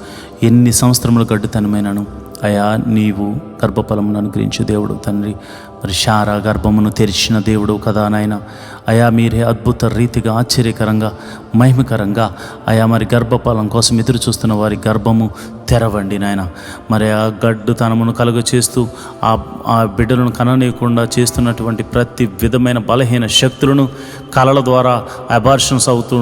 ఎన్ని సంవత్సరములు గడ్డుతనమైనను అయా, నీవు గర్భఫలమును అనుగ్రహించు దేవుడు తండ్రి. మరి శారా గర్భమును తెరిచిన దేవుడు కదా నాయన. అయా, మీరే అద్భుత రీతిగా, ఆశ్చర్యకరంగా, మహిమకరంగా అయా మరి గర్భఫలం కోసం ఎదురు చూస్తున్న వారి గర్భము తెరవండి నాయన. మరి ఆ గడ్డుతనమును కలుగ చేస్తూ ఆ బిడ్డలను కననీయకుండా చేస్తున్నటువంటి ప్రతి విధమైన బలహీన శక్తులను కలల ద్వారా అబార్షన్స్ అవుతూ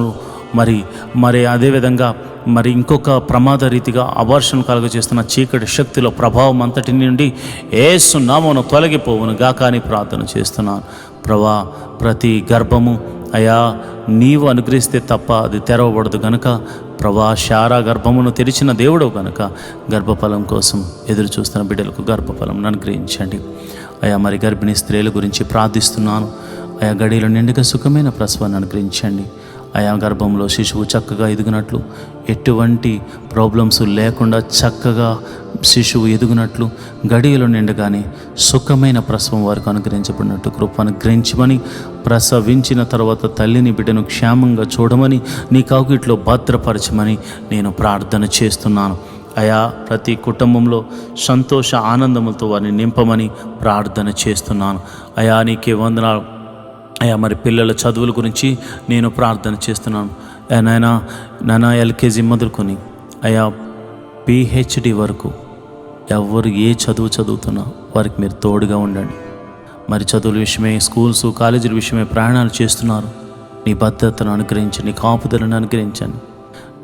మరి అదేవిధంగా మరి ఇంకొక ప్రమాద రీతిగా అబార్షన్ కలుగ చేస్తున్న చీకటి శక్తుల ప్రభావం అంతటి నుండి యేసు నామమున తొలగిపోవును గాక అని ప్రార్థన చేస్తున్నాను. ప్రభా, ప్రతి గర్భము అయా నీవు అనుగ్రహిస్తే తప్ప అది తెరవబడదు గనుక ప్రభా, శారా గర్భమును తెరిచిన దేవుడు కనుక గర్భఫలం కోసం ఎదురు చూస్తున్న బిడ్డలకు గర్భఫలం అనుగ్రహించండి. అయా, మరి గర్భిణీ స్త్రీల గురించి ప్రార్థిస్తున్నాను. అయా, గడిలో నిండుగా సుఖమైన ప్రసవాన్ని అనుగ్రహించండి. ఆయా గర్భంలో శిశువు చక్కగా ఎదిగినట్లు, ఎటువంటి ప్రాబ్లమ్స్ లేకుండా చక్కగా శిశువు ఎదుగునట్లు, గడియలో నిండగానే సుఖమైన ప్రసవం వారికి అనుగ్రహించబడినట్టు కృప అనుగ్రహించమని, ప్రసవించిన తర్వాత తల్లిని బిడ్డను క్షేమంగా చూడమని, నీ కౌగిట్లో భద్రపరచమని నేను ప్రార్థన చేస్తున్నాను. అయా, ప్రతి కుటుంబంలో సంతోష ఆనందములతో వారిని నింపమని ప్రార్థన చేస్తున్నాను. అయా, నీకే వందనాలు. అయ్యా, మరి పిల్లల చదువుల గురించి నేను ప్రార్థన చేస్తున్నాను. నాయన ఎల్కేజీ మొదలుకొని అయా పిహెచ్డి వరకు ఎవరు ఏ చదువు చదువుతున్నా వారికి మీరు తోడుగా ఉండండి. మరి చదువుల విషయమే, స్కూల్స్, కాలేజీల విషయమే ప్రయాణాలు చేస్తున్నారు. నీ భద్రతను అనుగ్రహించండి, నీ కాపుదలను అనుగ్రహించండి.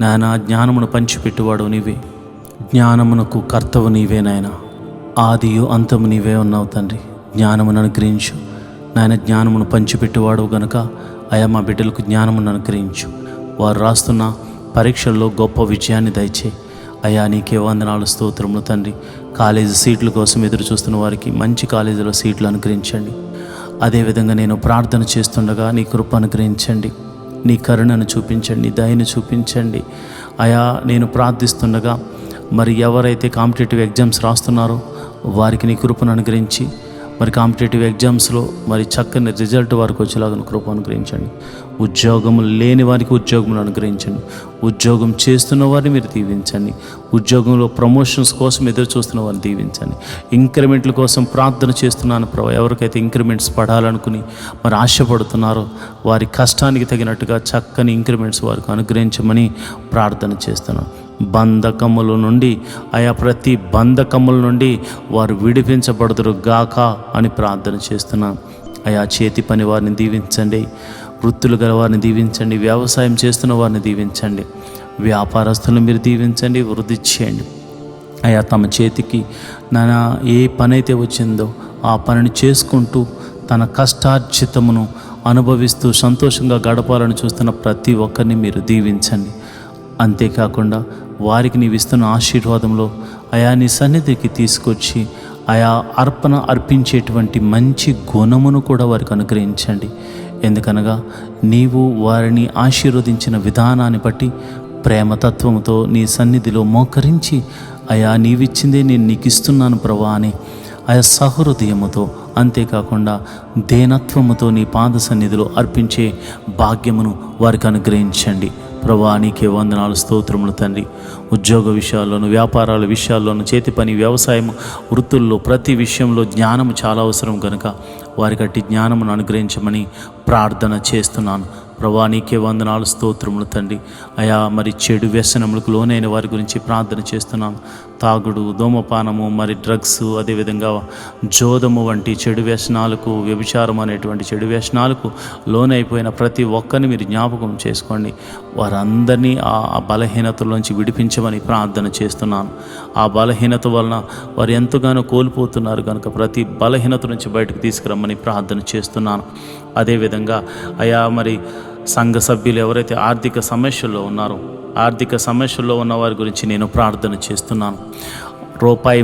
నాయన, జ్ఞానమును పంచిపెట్టువాడు నీవే, జ్ఞానమునకు కర్తవు నీవే నాయన. ఆదియు అంతము నీవే ఉన్నావు తండ్రి. జ్ఞానమును అనుగ్రహించు నాయన. జ్ఞానమును పంచిపెట్టేవాడు గనుక అయా మా బిడ్డలకు జ్ఞానమును అనుగ్రహించు. వారు రాస్తున్న పరీక్షల్లో గొప్ప విజయాన్ని దయచే. అయా, నీకే వందనాలు, స్తోత్రములు తండ్రి. కాలేజీ సీట్ల కోసం ఎదురు చూస్తున్న వారికి మంచి కాలేజీలో సీట్లు అనుగ్రహించండి. అదేవిధంగా నేను ప్రార్థన చేస్తుండగా నీ కృప అనుగ్రహించండి, నీ కరుణను చూపించండి, నీ దయను చూపించండి. అయా, నేను ప్రార్థిస్తుండగా మరి ఎవరైతే కాంపిటేటివ్ ఎగ్జామ్స్ రాస్తున్నారో వారికి నీ కృపను అనుగ్రహించి మరి కాంపిటేటివ్ ఎగ్జామ్స్లో మరి చక్కని రిజల్ట్ వారికి వచ్చేలాగా కృప అనుగ్రహించండి. ఉద్యోగము లేని వారికి ఉద్యోగమును అనుగ్రహించండి. ఉద్యోగం చేస్తున్న వారిని మీరు దీవించండి. ఉద్యోగంలో ప్రమోషన్స్ కోసం ఎదురు చూస్తున్న వారిని దీవించండి. ఇంక్రిమెంట్ల కోసం ప్రార్థన చేస్తున్నాను ప్రభు. ఎవరికైతే ఇంక్రిమెంట్స్ పడాలనుకుని మరి ఆశపడుతున్నారో వారి కష్టానికి తగినట్టుగా చక్కని ఇంక్రిమెంట్స్ వారికి అనుగ్రహించమని ప్రార్థన చేస్తున్నాను. బంధకముల నుండి ఆయా ప్రతి బంధకముల నుండి వారు విడిపించబడుదురు గాక అని ప్రార్థన చేస్తున్నాను. ఆయా చేతి పని వారిని దీవించండి, వృత్తులు గల వారిని దీవించండి, వ్యవసాయం చేస్తున్న వారిని దీవించండి, వ్యాపారస్తులను మీరు దీవించండి, వృద్ధి చేయండి. అయా తమ చేతికి నానా ఏ పని అయితే వచ్చిందో ఆ పనిని చేసుకుంటూ తన కష్టార్జితమును అనుభవిస్తూ సంతోషంగా గడపాలని చూస్తున్న ప్రతి ఒక్కరిని మీరు దీవించండి. అంతేకాకుండా వారికి నీవు ఇస్తున్న ఆశీర్వాదంలో ఆయా నీ సన్నిధికి తీసుకొచ్చి ఆయా అర్పించేటువంటి మంచి గుణమును కూడా వారికి అనుగ్రహించండి. ఎందుకనగా నీవు వారిని ఆశీర్వదించిన విధానాన్ని బట్టి ప్రేమతత్వముతో నీ సన్నిధిలో మోకరించి అయా నీవిచ్చిందే నేను నీకు ఇస్తున్నాను ప్రభా అని ఆయా సహృదయముతో, అంతేకాకుండా దేనత్వముతో నీ పాద సన్నిధిలో అర్పించే భాగ్యమును వారికి అనుగ్రహించండి. ప్రభా నీకే వందనాలు, స్తోత్రములు తండ్రి. ఉద్యోగ విషయాల్లోనూ, వ్యాపారాల విషయాల్లోనూ, చేతి పని, వ్యవసాయం, వృత్తుల్లో ప్రతి విషయంలో జ్ఞానము చాలా అవసరం కనుక వారికి అట్టి జ్ఞానమును అనుగ్రహించమని ప్రార్థన చేస్తున్నాను. ప్రభా నీకే వందనాలు, స్తోత్రములు తండ్రి. అయా మరి చెడు వ్యసనములకు లోనైన వారి గురించి ప్రార్థన చేస్తున్నాను. తాగుడు, ధూమపానము, మరి డ్రగ్స్, అదేవిధంగా జోదము వంటి చెడు వ్యసనాలకు, వ్యభిచారం అనేటువంటి చెడు వ్యసనాలకు లోనైపోయిన ప్రతి ఒక్కరిని మీరు జ్ఞాపకం చేసుకోండి. వారందరినీ ఆ బలహీనతలోంచి విడిపించమని ప్రార్థన చేస్తున్నాను. ఆ బలహీనత వలన వారు ఎంతగానో కోల్పోతున్నారు కనుక ప్రతి బలహీనత నుంచి బయటకు తీసుకురమ్మని ప్రార్థన చేస్తున్నాను. అదేవిధంగా అయా మరి సంఘ సభ్యులు ఎవరైతే ఆర్థిక సమస్యల్లో ఉన్నారో, ఆర్థిక సమస్యల్లో ఉన్న వారి గురించి నేను ప్రార్థన చేస్తున్నాను. రూపాయి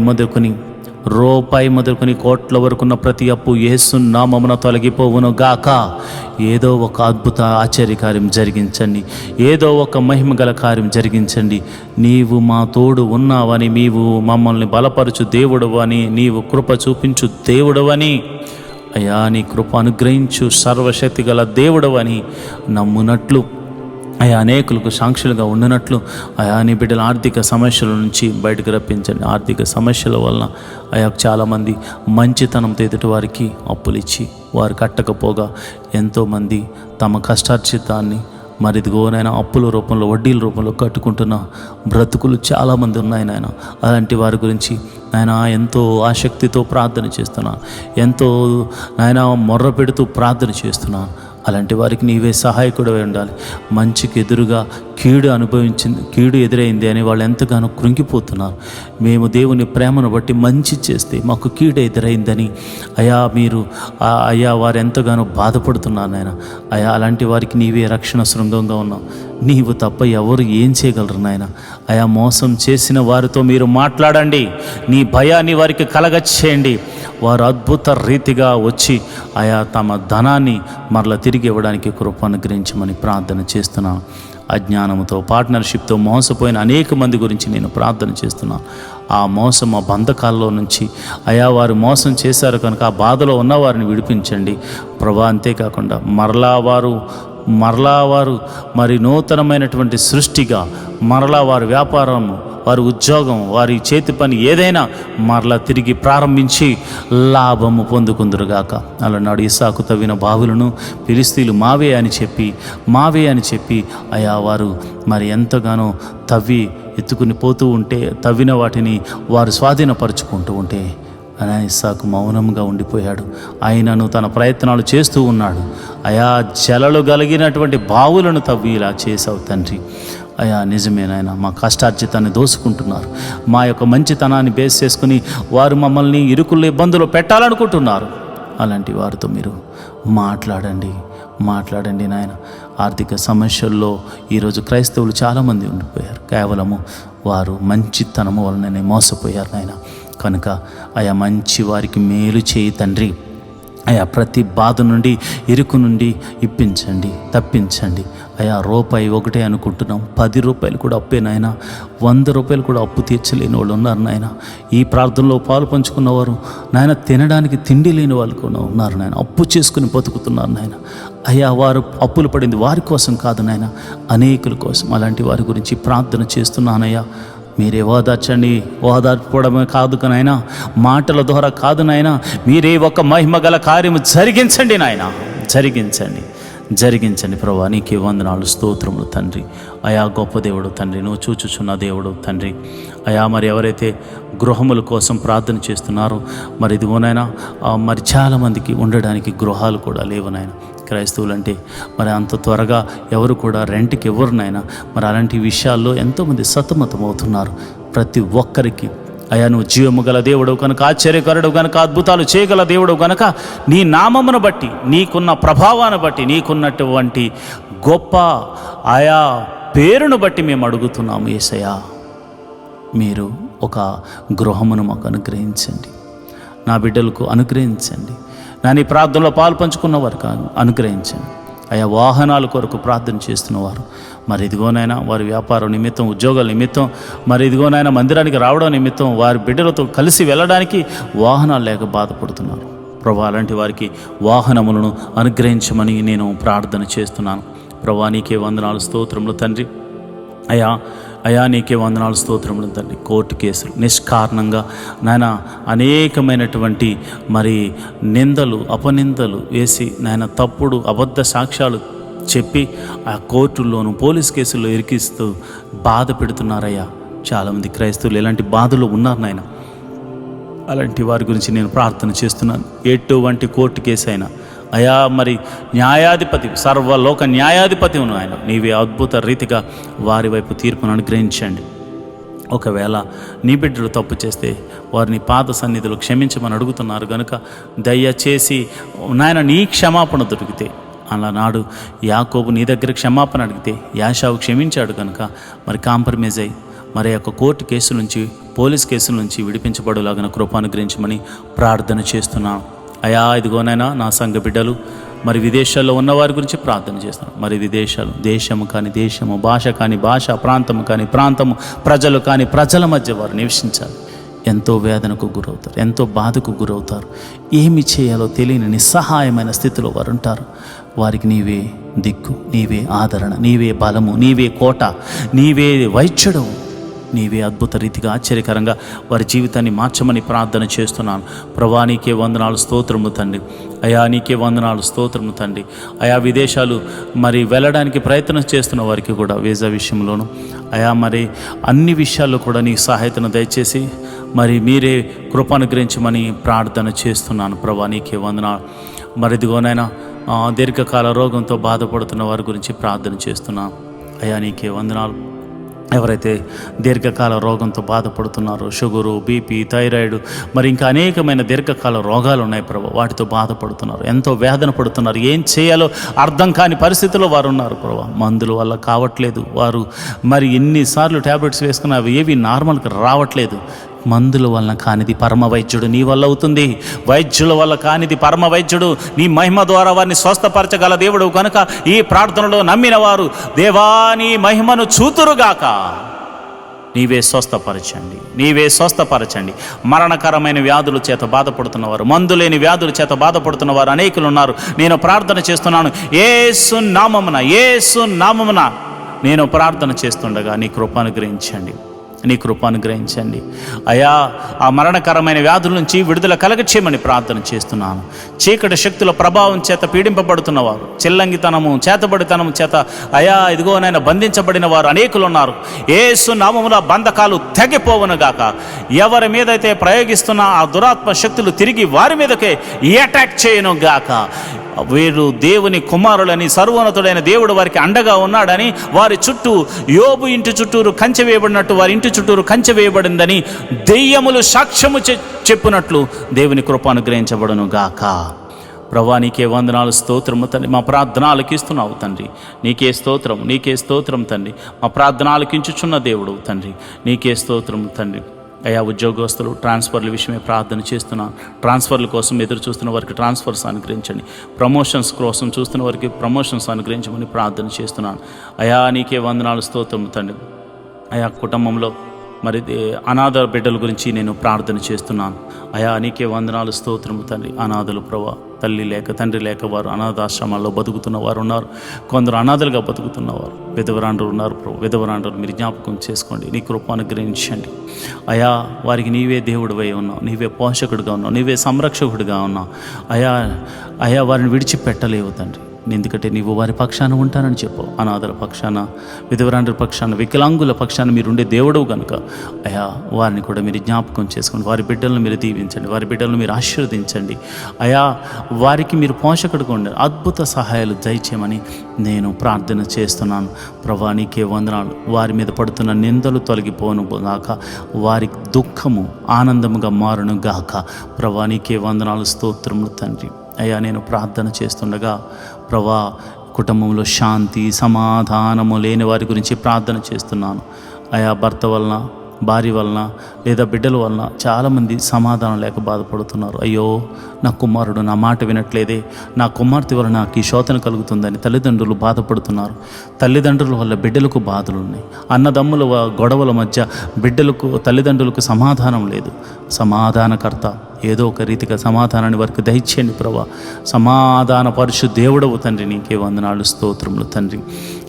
మొదలుకొని కోట్ల వరకున్న ప్రతి అప్పు యేసు నామమున తొలగిపోవును గాక. ఏదో ఒక అద్భుత ఆశ్చర్యకార్యం జరిగించండి, ఏదో ఒక మహిమగల కార్యం జరిగించండి. నీవు మా తోడు ఉన్నావని, నీవు మమ్మల్ని బలపరచు దేవుడవని, నీవు కృప చూపించు దేవుడవని, అయా నీ కృప అనుగ్రహించు సర్వశక్తి గల దేవుడవని నమ్మునట్లు, అయా అనేకులకు సాక్షులుగా ఉండినట్లు అయా నీ బిడ్డల ఆర్థిక సమస్యల నుంచి బయటకు రప్పించండి. ఆర్థిక సమస్యల వలన అయా చాలామంది మంచితనంతో ఎదుటి వారికి అప్పులు ఇచ్చి వారు కట్టకపోగా ఎంతోమంది తమ కష్టార్జితాన్ని మరిదిగోనైనా అప్పుల రూపంలో, వడ్డీల రూపంలో కట్టుకుంటున్న బ్రతుకులు చాలామంది ఉన్నాయి నాయన. అలాంటి వారి గురించి నాయన ఎంతో ఆసక్తితో ప్రార్థన చేస్తున్నాను, ఎంతో నాయన మొర్ర పెడుతూ ప్రార్థన చేస్తున్నాను. అలాంటి వారికి నీవే సహాయకుడివై ఉండాలి. మంచికి ఎదురుగా కీడు ఎదురైంది అని వాళ్ళు ఎంతగానో కృంగిపోతున్నారు. మేము దేవుని ప్రేమను బట్టి మంచి చేస్తే మాకు కీడు ఎదురైందని అయ్యా వారు ఎంతగానో బాధపడుతున్నారు నాయన. అయా అలాంటి వారికి నీవే రక్షణ శృంగంగా ఉన్నావు. నీవు తప్ప ఎవరు ఏం చేయగలరు నాయన. అయా మోసం చేసిన వారితో మీరు మాట్లాడండి, నీ భయాన్ని వారికి కలగచ్చేయండి. వారు అద్భుత రీతిగా వచ్చి ఆయా తమ ధనాన్ని మరలా తిరిగి ఇవ్వడానికి కృప అనుగ్రహించమని ప్రార్థన చేస్తున్నాను. అజ్ఞానంతో, పార్ట్నర్షిప్తో మోసపోయిన అనేక మంది గురించి నేను ప్రార్థన చేస్తున్నాను. ఆ మోసం, ఆ బంధకాల్లో నుంచి అయా వారు మోసం చేశారు కనుక ఆ బాధలో ఉన్న వారిని విడిపించండి ప్రభా. అంతేకాకుండా మరలా వారు మరి నూతనమైనటువంటి సృష్టిగా మరలా వారి వ్యాపారం, వారి ఉద్యోగం, వారి చేతి పని ఏదైనా మరలా తిరిగి ప్రారంభించి లాభము పొందుకుందురుగాక. అలనాడు ఇస్సాకు తవ్విన బావులను ఫిలిస్తీయులు మావే అని చెప్పి అయా వారు మరి ఎంతగానో తవ్వి ఎత్తుకుని పోతూ ఉంటే, తవ్విన వాటిని వారు స్వాధీనపరుచుకుంటూ ఉంటే అయా ఇస్సాకు మౌనంగా ఉండిపోయాడు. ఆయనను తన ప్రయత్నాలు చేస్తూ ఉన్నాడు. అయా జలలు కలిగినటువంటి బావులను తవ్వి ఇలా చేసావు తండ్రి. అయా నిజమేనాయన, మా కష్టార్జితాన్ని దోసుకుంటున్నారు. మా యొక్క మంచితనాన్ని బేస్ చేసుకుని వారు మమ్మల్ని ఇరుకుల్లో ఇబ్బందులు పెట్టాలనుకుంటున్నారు. అలాంటి వారితో మీరు మాట్లాడండి నాయన. ఆర్థిక సమస్యల్లో ఈరోజు క్రైస్తవులు చాలామంది ఉండిపోయారు. కేవలము వారు మంచితనము వలననే మోసపోయారు నాయన. కనుక ఆయా మంచి వారికి మేలు చేయి తండ్రి. అయా ప్రతి బాధ నుండి, ఇరుకు నుండి తప్పించండి. అయా రూపాయి ఒకటే అనుకుంటున్నాం, 10 రూపాయలు కూడా అప్పే నాయన, 100 రూపాయలు కూడా అప్పు తీర్చలేని వాళ్ళు ఉన్నారు నాయన. ఈ ప్రార్థనలో పాలు పంచుకున్నవారు నాయన తినడానికి తిండి లేని వాళ్ళు కూడా ఉన్నారు నాయన. అప్పు చేసుకుని బతుకుతున్నారు నాయన. అయ్యా వారు అప్పులు పడింది వారి కోసం కాదు నాయన, అనేకుల కోసం. అలాంటి వారి గురించి ప్రార్థన చేస్తున్నానయ్యా. మీరే ఓదార్చుకోవడమే కాదు నాయన, మాటల ద్వారా కాదు నాయన, మీరే ఒక మహిమ గల కార్యము జరిగించండి నాయన, జరిగించండి. జరిగించండి ప్రభా. నీకే వందనాలు, స్తోత్రములు తండ్రి. అయా గొప్ప దేవుడు తండ్రి, నువ్వు చూచుచున్న దేవుడు తండ్రి. అయా మరి ఎవరైతే గృహముల కోసం ప్రార్థన చేస్తున్నారో మరి ఇదిగోనైనా మరి చాలామందికి ఉండడానికి గృహాలు కూడా లేవునైనా. క్రైస్తవులు అంటే మరి అంత త్వరగా ఎవరు కూడా రెంట్కి ఎవరినైనా మరి అలాంటి విషయాల్లో ఎంతోమంది సతమతం అవుతున్నారు. ప్రతి ఒక్కరికి అయా నువ్వు జీవము గల దేవుడు కనుక, ఆశ్చర్యకరుడు కనుక, అద్భుతాలు చేయగల దేవుడు కనుక, నీ నామమును బట్టి, నీకున్న ప్రభావాన్ని బట్టి, నీకున్నటువంటి గొప్ప ఆయా పేరును బట్టి మేము అడుగుతున్నాము యేసయ్యా, మీరు ఒక గృహమును మాకు అనుగ్రహించండి, నా బిడ్డలకు అనుగ్రహించండి, నీ ప్రార్థనలో పాలు పంచుకున్న వారికి అనుగ్రహించండి. అయా వాహనాల కొరకు ప్రార్థన చేస్తున్నవారు మరి ఇదిగోనైనా వారి వ్యాపారం నిమిత్తం, ఉద్యోగాల నిమిత్తం, మరి ఇదిగోనైనా మందిరానికి రావడం నిమిత్తం, వారి బిడ్డలతో కలిసి వెళ్ళడానికి వాహనాలు లేక బాధపడుతున్నారు ప్రభా. అలాంటి వారికి వాహనములను అనుగ్రహించమని నేను ప్రార్థన చేస్తున్నాను ప్రభా. నీకే వందనాలు, స్తోత్రములు తండ్రి. అయా నీకే వందనాలు, స్తోత్రములు తండ్రి. కోర్టు కేసులు నిష్కారణంగా నాయన అనేకమైనటువంటి మరి నిందలు, అపనిందలు వేసి నాయన తప్పుడు అబద్ధ సాక్ష్యాలు చెప్పి ఆ కోర్టుల్లోనూ పోలీస్ కేసుల్లో ఇరికిస్తూ బాధ పెడుతున్నారయ్యా. చాలామంది క్రైస్తవులు ఇలాంటి బాధలు ఉన్నారు నాయన. అలాంటి వారి గురించి నేను ప్రార్థన చేస్తున్నాను. ఎటువంటి కోర్టు కేసు అయినా అయా మరి న్యాయాధిపతి, సర్వలోక న్యాయాధిపతి ఉన్న ఆయన, నీవే అద్భుత రీతిగా వారి వైపు తీర్పును అనుగ్రహించండి. ఒకవేళ నీ బిడ్డలు తప్పు చేస్తే వారిని పాద సన్నిధిలో క్షమించమని అడుగుతున్నారు కనుక దయచేసి నాయన నీ క్షమాపణ దొరికితే, అలా నాడు యాకోబు నీ దగ్గర క్షమాపణ అడిగితే యాషావు క్షమించాడు కనుక మరి కాంప్రమైజ్ అయ్యి మరి యొక్క కోర్టు కేసు నుంచి, పోలీస్ కేసుల నుంచి విడిపించబడేలాగిన కృప అనుగ్రహించమని ప్రార్థన చేస్తున్నాను. అయా ఇదిగోనైనా నా సంఘ బిడ్డలు మరి విదేశాల్లో ఉన్నవారి గురించి ప్రార్థన చేస్తున్నాను. మరి విదేశాలు, దేశము కానీ దేశము, భాష కానీ భాష, ప్రాంతము కానీ ప్రాంతము, ప్రజలు కానీ ప్రజల మధ్య వారు నివసించాలి. ఎంతో వేదనకు గురవుతారు, ఎంతో బాధకు గురవుతారు. ఏమి చేయాలో తెలియని నిస్సహాయమైన స్థితిలో వారు ఉంటారు. వారికి నీవే దిక్కు, నీవే ఆదరణ, నీవే బలము, నీవే కోట, నీవే వైద్యుడు, నీవే అద్భుత రీతిగా ఆశ్చర్యకరంగా వారి జీవితాన్ని మార్చమని ప్రార్థన చేస్తున్నాను ప్రభా. నీకే వందనాలు, స్తోత్రము తండ్రి. అయా నీకే వందనాలు, స్తోత్రము తండ్రి. అయా విదేశాలు మరి వెళ్ళడానికి ప్రయత్నం చేస్తున్న వారికి కూడా వీసా విషయంలోనూ అయా మరి అన్ని విషయాల్లో కూడా నీ సహాయతను దయచేసి మరి మీరే కృప అనుగ్రహించమని ప్రార్థన చేస్తున్నాను ప్రభా. నీకే వందనాలు. మరి ఇదిగోనైనా దీర్ఘకాల రోగంతో బాధపడుతున్న వారి గురించి ప్రార్థన చేస్తున్నాను. అయా నీకే వందనాలు. ఎవరైతే దీర్ఘకాల రోగంతో బాధపడుతున్నారో, షుగరు, బీపీ, థైరాయిడ్, మరి ఇంకా అనేకమైన దీర్ఘకాల రోగాలు ఉన్నాయి ప్రభు, వాటితో బాధపడుతున్నారు, ఎంతో వేదన పడుతున్నారు. ఏం చేయాలో అర్థం కాని పరిస్థితిలో వారు ఉన్నారు ప్రభు. మందుల వల్ల కావట్లేదు, వారు మరి ఎన్నిసార్లు ట్యాబ్లెట్స్ వేసుకున్నా అవి ఏవి నార్మల్గా రావట్లేదు. మందుల వలన కానిది పరమ వైద్యుడు నీ వల్ల అవుతుంది. వైద్యుల వల్ల కానిది పరమ వైద్యుడు నీ మహిమ ద్వారా వారిని స్వస్థపరచగల దేవుడు కనుక ఈ ప్రార్థనలో నమ్మిన వారు దేవా నీ మహిమను చూతురుగాక. నీవే స్వస్థపరచండి, నీవే స్వస్థపరచండి. మరణకరమైన వ్యాధుల చేత బాధపడుతున్నవారు, మందులేని వ్యాధుల చేత బాధపడుతున్నవారు అనేకులు ఉన్నారు. నేను ప్రార్థన చేస్తున్నాను యేసు నామమున, యేసు నామమున నేను ప్రార్థన చేస్తుండగా నీ కృప అనుగ్రహించండి, నీ కృప అనుగ్రహించండి. అయా ఆ మరణకరమైన వ్యాధుల నుంచి విడుదల కలగచేయమని ప్రార్థన చేస్తున్నాను. చీకటి శక్తుల ప్రభావం చేత పీడింపబడుతున్నవారు, చిల్లంగితనము, చేతబడితనము చేత అయా ఇదిగోనైనా బంధించబడిన వారు అనేకులు ఉన్నారు. యేసు నామమున బంధకాలు తెగిపోవునుగాక. ఎవరి మీదైతే ప్రయోగిస్తున్న ఆ దురాత్మ శక్తులు తిరిగి వారి మీదకే అటాక్ చేయనుగాక. వీరు దేవుని కుమారులని, సర్వోన్నతుడైన దేవుడు వారికి అండగా ఉన్నాడని, వారి చుట్టూ యోబు ఇంటి చుట్టూరు కంచె వేయబడినట్టు వారి ఇంటి చుట్టూరు కంచె వేయబడిందని దెయ్యములు సాక్ష్యము చెప్పినట్లు దేవుని కృప అనుగ్రహించబడును గాక. ప్రభా నీకే వందనాలు, స్తోత్రము తండ్రి. మా ప్రార్థన ఆలకిస్తున్నావు తండ్రి, నీకే స్తోత్రం, నీకే స్తోత్రం తండ్రి. మా ప్రార్థన ఆలకించుచున్న దేవుడు తండ్రి, నీకే స్తోత్రం తండ్రి. అయా ఉద్యోగస్తులు ట్రాన్స్ఫర్ల విషయమే ప్రార్థన చేస్తున్నాను. ట్రాన్స్ఫర్ల కోసం ఎదురు చూస్తున్న వారికి ట్రాన్స్ఫర్స్ అనుగ్రహించండి. ప్రమోషన్స్ కోసం చూస్తున్న వారికి ప్రమోషన్స్ అనుగ్రహించమని ప్రార్థన చేస్తున్నాను. అయా నీకే వందనాలు, స్తోత్రం తండ్రి. అయా కుటుంబంలో మరి అనాథ బిడ్డల గురించి నేను ప్రార్థన చేస్తున్నాను. అయా నీకే వందనాలు, స్తోత్రము తండ్రి. అనాథలు ప్రభా, తల్లి లేక తండ్రి లేక వారు అనాథాశ్రమాల్లో బతుకుతున్న వారు ఉన్నారు. కొందరు అనాథలుగా బతుకుతున్నవారు, విధవరాండ్రులు ఉన్నారు ప్రభు. విధవరాండ్రులు మీరు జ్ఞాపకం చేసుకోండి, నీ కృప అనుగ్రహించండి. అయా వారికి నీవే దేవుడివై ఉన్నావు, నీవే పోషకుడిగా ఉన్నావు, నీవే సంరక్షకుడిగా ఉన్నావు. అయా వారిని విడిచిపెట్టలేవు తండ్రి. ఎందుకంటే నీవు వారి పక్షాన ఉంటానని చెప్పు. అనాథల పక్షాన, విధవరాండ్రుల పక్షాన, వికలాంగుల పక్షాన మీరుండే దేవుడవు కనుక అయా వారిని కూడా మీరు జ్ఞాపకం చేసుకోండి. వారి బిడ్డలను మీరు దీవించండి, వారి బిడ్డలను మీరు ఆశీర్వదించండి. అయా వారికి మీరు పోషకుడుగా ఉండండి, అద్భుత సహాయాలు దయచేయమని నేను ప్రార్థన చేస్తున్నాను. ప్రభువా నీకే వందనాలు. వారి మీద పడుతున్న నిందలు తొలగిపోను గాక, వారి దుఃఖము ఆనందముగా మారును గాక. ప్రభువా నీకే వందనాలు, స్తోత్రములు తండ్రి. అయ్యా నేను ప్రార్థన చేస్తుండగా ప్రభా కుటుంబంలో శాంతి సమాధానము లేని వారి గురించి ప్రార్థన చేస్తున్నాను. అయా భర్త వలన, భార్య వలన లేదా బిడ్డల వలన చాలామంది సమాధానం లేక బాధపడుతున్నారు. అయ్యో నా కుమారుడు నా మాట వినట్లేదే, నా కుమార్తె వలన నాకు ఈ శోధన కలుగుతుందని తల్లిదండ్రులు బాధపడుతున్నారు. తల్లిదండ్రుల వల్ల బిడ్డలకు బాధలు ఉన్నాయి. అన్నదమ్ముల గొడవల మధ్య బిడ్డలకు, తల్లిదండ్రులకు సమాధానం లేదు. సమాధానకర్త ఏదో ఒక రీతిగా సమాధానాన్ని వారికి దయచేయండి ప్రభా. సమాధాన పరుషు దేవుడవు తండ్రి, నీకే వందనాలు, స్తోత్రములు తండ్రి.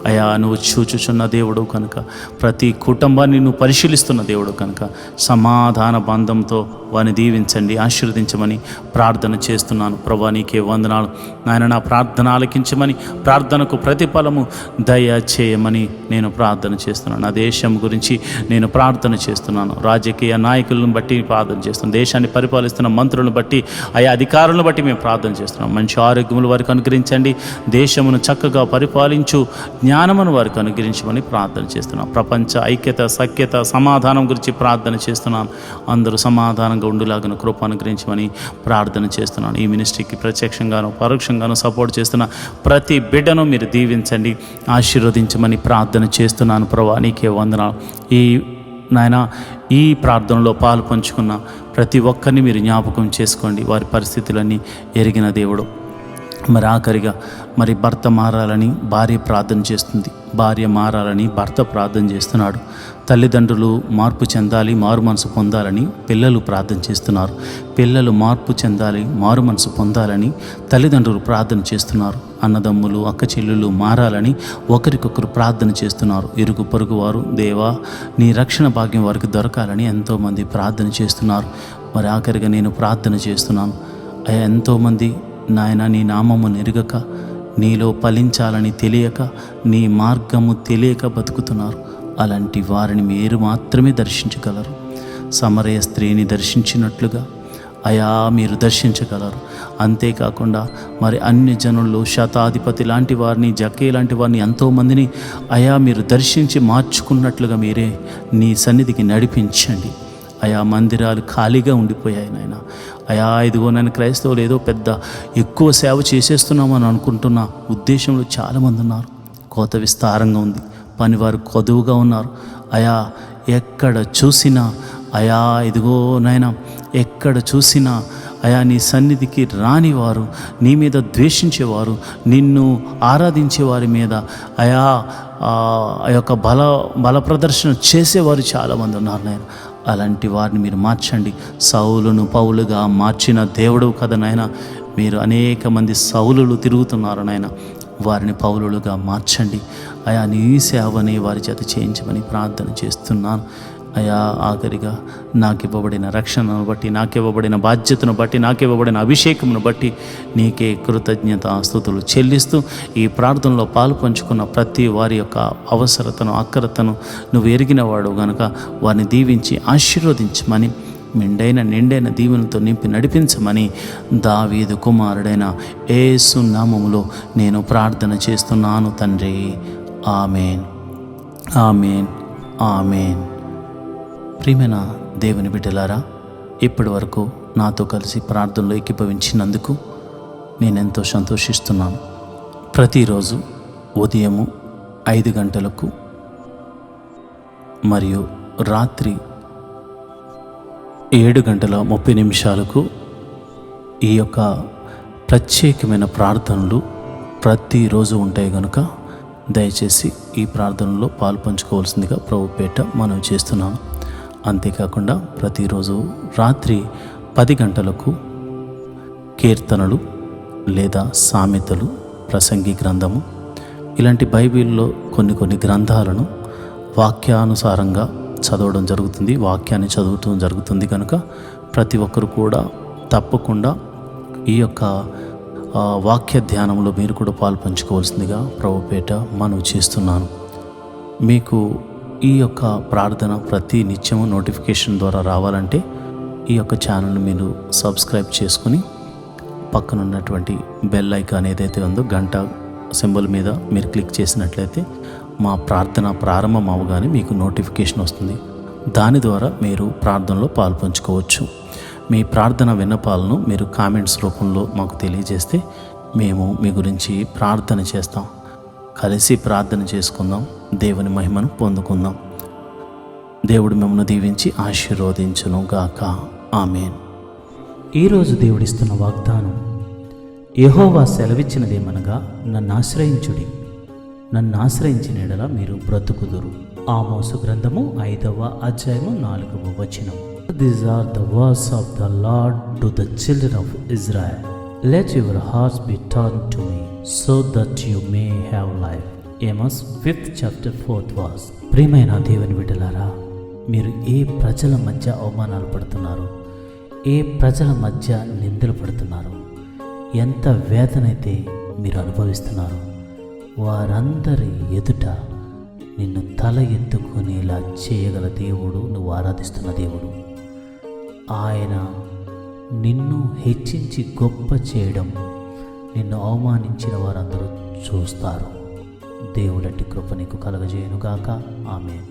అయా నువ్వు చూచుచున్న దేవుడు కనుక, ప్రతి కుటుంబాన్ని నువ్వు పరిశీలిస్తున్న దేవుడు కనుక సమాధాన బంధంతో వారిని దీవించండి, ఆశీర్వదించమని ప్రార్థన చేస్తున్నాను. ప్రభా నీకే వందనాలు నాయన. నా ప్రార్థన ఆలకించమని, ప్రార్థనకు ప్రతిఫలము దయచేయమని నేను ప్రార్థన చేస్తున్నాను. నా దేశం గురించి నేను ప్రార్థన చేస్తున్నాను. రాజకీయ నాయకులను బట్టి ప్రార్థన చేస్తున్నాను. దేశాన్ని పరిపాలిస్తున్న మంత్రులను బట్టి, ఆయా అధికారులను బట్టి మేము ప్రార్థన చేస్తున్నాం. మంచి ఆరోగ్యములు వారికి అనుగ్రహించండి. దేశమును చక్కగా పరిపాలించు జ్ఞానమును వారికి అనుగ్రహించమని ప్రార్థన చేస్తున్నాం. ప్రపంచ ఐక్యత, సఖ్యత, సమాధానం గురించి ప్రార్థన చేస్తున్నాను. అందరూ సమాధానంగా ఉండులాగిన కృప అనుగ్రహించమని ప్రార్థన చేస్తున్నాను. ఈ మినిస్ట్రీకి ప్రత్యక్షంగాను పరోక్షంగాను సపోర్ట్ చేస్తున్న ప్రతి బిడ్డను మీరు దీవించండి, ఆశీర్వదించమని ప్రార్థన చేస్తున్నాను. ప్రభా నీకే వందనాలు. నాయన ఈ ప్రార్థనలో పాలు పంచుకున్న ప్రతి ఒక్కరిని మీరు జ్ఞాపకం చేసుకోండి. వారి పరిస్థితులన్నీ ఎరిగిన దేవుడు. మరి ఆఖరిగా మరి భర్త మారాలని భార్య ప్రార్థన చేస్తుంది, భార్య మారాలని భర్త ప్రార్థన చేస్తున్నాడు. తల్లిదండ్రులు మార్పు చెందాలి, మారు మనసు పొందాలని పిల్లలు ప్రార్థన చేస్తున్నారు. పిల్లలు మార్పు చెందాలి, మారు మనసు పొందాలని తల్లిదండ్రులు ప్రార్థన చేస్తున్నారు. అన్నదమ్ములు, అక్క చెల్లెళ్ళు మారాలని ఒకరికొకరు ప్రార్థన చేస్తున్నారు. ఇరుగు పొరుగు వారు దేవా నీ రక్షణ భాగ్యం వారికి దొరకాలని ఎంతోమంది ప్రార్థన చేస్తున్నారు. మరి ఆఖరిగా నేను ప్రార్థన చేస్తున్నాను. ఎంతోమంది నాయన నీ నామము ఎరుగక, నీలో ఫలించాలని తెలియక, నీ మార్గము తెలియక బతుకుతున్నారు. అలాంటి వారిని మీరు మాత్రమే దర్శించగలరు. సమరయ స్త్రీని దర్శించినట్లుగా అయా మీరు దర్శించగలరు. అంతేకాకుండా మరి అన్య జనుల్లో శతాధిపతి లాంటి వారిని, జక్కే లాంటి వారిని ఎంతోమందిని అయా మీరు దర్శించి మార్చుకున్నట్లుగా మీరే నీ సన్నిధికి నడిపించండి. అయా మందిరాలు ఖాళీగా ఉండిపోయాయి నాయన. అయా ఇదిగో నన్ను క్రైస్తవులు ఏదో పెద్ద ఎక్కువ సేవ చేసేస్తున్నామని అనుకుంటున్న ఉద్దేశంలో చాలామంది ఉన్నారు. కోత విస్తారంగా ఉంది, పనివారు కొదువుగా ఉన్నారు. అయా ఎక్కడ చూసినా అయా ఇదిగో నాయన, ఎక్కడ చూసినా అయా నీ సన్నిధికి రానివారు, నీ మీద ద్వేషించేవారు, నిన్ను ఆరాధించే వారి మీద అయా ఆ యొక్క బల ప్రదర్శన చేసేవారు చాలామంది ఉన్నారు నాయన. అలాంటి వారిని మీరు మార్చండి. సౌలును పౌలుగా మార్చిన దేవుడు కదా నాయన. మీరు అనేక మంది సౌలులు తిరుగుతున్నారు నాయన, వారిని పౌలులుగా మార్చండి. అయా నీ సేవని వారి చేత చేయించమని ప్రార్థన చేస్తున్నాను. అయా ఆఖరిగా నాకు ఇవ్వబడిన రక్షణను బట్టి, నాకు ఇవ్వబడిన బాధ్యతను బట్టి, నాకు ఇవ్వబడిన అభిషేకమును బట్టి నీకే కృతజ్ఞత స్తుతులు చెల్లిస్తూ ఈ ప్రార్థనలో పాలు పంచుకున్న ప్రతి వారి యొక్క అవసరతను, అక్కరతను నువ్వు ఎరిగినవాడు గనుక వారిని దీవించి ఆశీర్వదించమని, నిండైన దీవెనలతో నింపి నడిపించమని దావీదు కుమారుడైన యేసు నామములో నేను ప్రార్థన చేస్తున్నాను తండ్రి. ఆమేన్, ఆమేన్, ఆమేన్. ప్రియమైన దేవుని బిడ్డలారా, ఇప్పటి వరకు నాతో కలిసి ప్రార్థనలో ఏకీభవించినందుకు నేనెంతో సంతోషిస్తున్నాను. ప్రతిరోజు ఉదయము 5 గంటలకు మరియు రాత్రి 7:30 ఈ యొక్క ప్రత్యేకమైన ప్రార్థనలు ప్రతిరోజు ఉంటాయి కనుక దయచేసి ఈ ప్రార్థనలో పాలు పంచుకోవాల్సిందిగా ప్రభుపేట మనం చేస్తున్నాను. అంతేకాకుండా ప్రతిరోజు రాత్రి 10 గంటలకు కీర్తనలు లేదా సామెతలు, ప్రసంగి గ్రంథము, ఇలాంటి బైబిల్లో కొన్ని గ్రంథాలను వాక్యానుసారంగా చదవడం జరుగుతుంది, వాక్యాన్ని చదవటం జరుగుతుంది కనుక ప్రతి ఒక్కరు కూడా తప్పకుండా ఈ యొక్క వాక్య ధ్యానంలో మీరు కూడా పాలు పంచుకోవాల్సిందిగా ప్రభుపేట మనవి చేస్తున్నాను. మీకు ఈ యొక్క ప్రార్థన ప్రతి నిత్యము నోటిఫికేషన్ ద్వారా రావాలంటే ఈ యొక్క ఛానల్ని మీరు సబ్స్క్రైబ్ చేసుకుని పక్కన ఉన్నటువంటి బెల్ ఐకాన్ ఏదైతే ఉందో గంట సింబల్ మీద మీరు క్లిక్ చేసినట్లయితే మా ప్రార్థన ప్రారంభం అవగానే మీకు నోటిఫికేషన్ వస్తుంది. దాని ద్వారా మీరు ప్రార్థనలో పాలు పంచుకోవచ్చు. మీ ప్రార్థన విన్నపాలను మీరు కామెంట్స్ రూపంలో మాకు తెలియజేస్తే మేము మీ గురించి ప్రార్థన చేస్తాం. కలిసి ప్రార్థన చేసుకుందాం, దేవుని మహిమను పొందుకుందాం. దేవుడు మిమ్మల్ని దీవించి ఆశీర్వదించును గాక. ఆమేన్. ఈరోజు దేవుడిస్తున్న వాగ్దానం, యెహోవా సెలవిచ్చినదేమనగా, నన్ను ఆశ్రయించుడి, నన్ను ఆశ్రయించిన యెడల మీరు బ్రతుకుదురు. ఆమోసు గ్రంథము 5వ అధ్యాయము 4వ వచనం. These are the words of the Lord to the children of Israel. Let your hearts be turned to me, so that you may have life. Amos 5th chapter 4th verse. ప్రియమైన దేవుని బిడ్డలారా, మీరు ఏ ప్రజల మధ్య అవమానాలు పడుతున్నారు, ఏ ప్రజల మధ్య నిందలు పడుతున్నారు, ఎంత వేదనైతే మీరు అనుభవిస్తున్నారు, వారందరి ఎదుట నిన్ను తల ఎత్తుకునేలా చేయగల దేవుడు, నువ్వు ఆరాధిస్తున్న దేవుడు. ఆయన నిన్ను హెచ్చించి గొప్ప చేయడం, నిన్ను అవమానించిన వారందరూ చూస్తారు. దేవుడట్టి కృప నీకు కలగజేయునుగాక. ఆమేన్.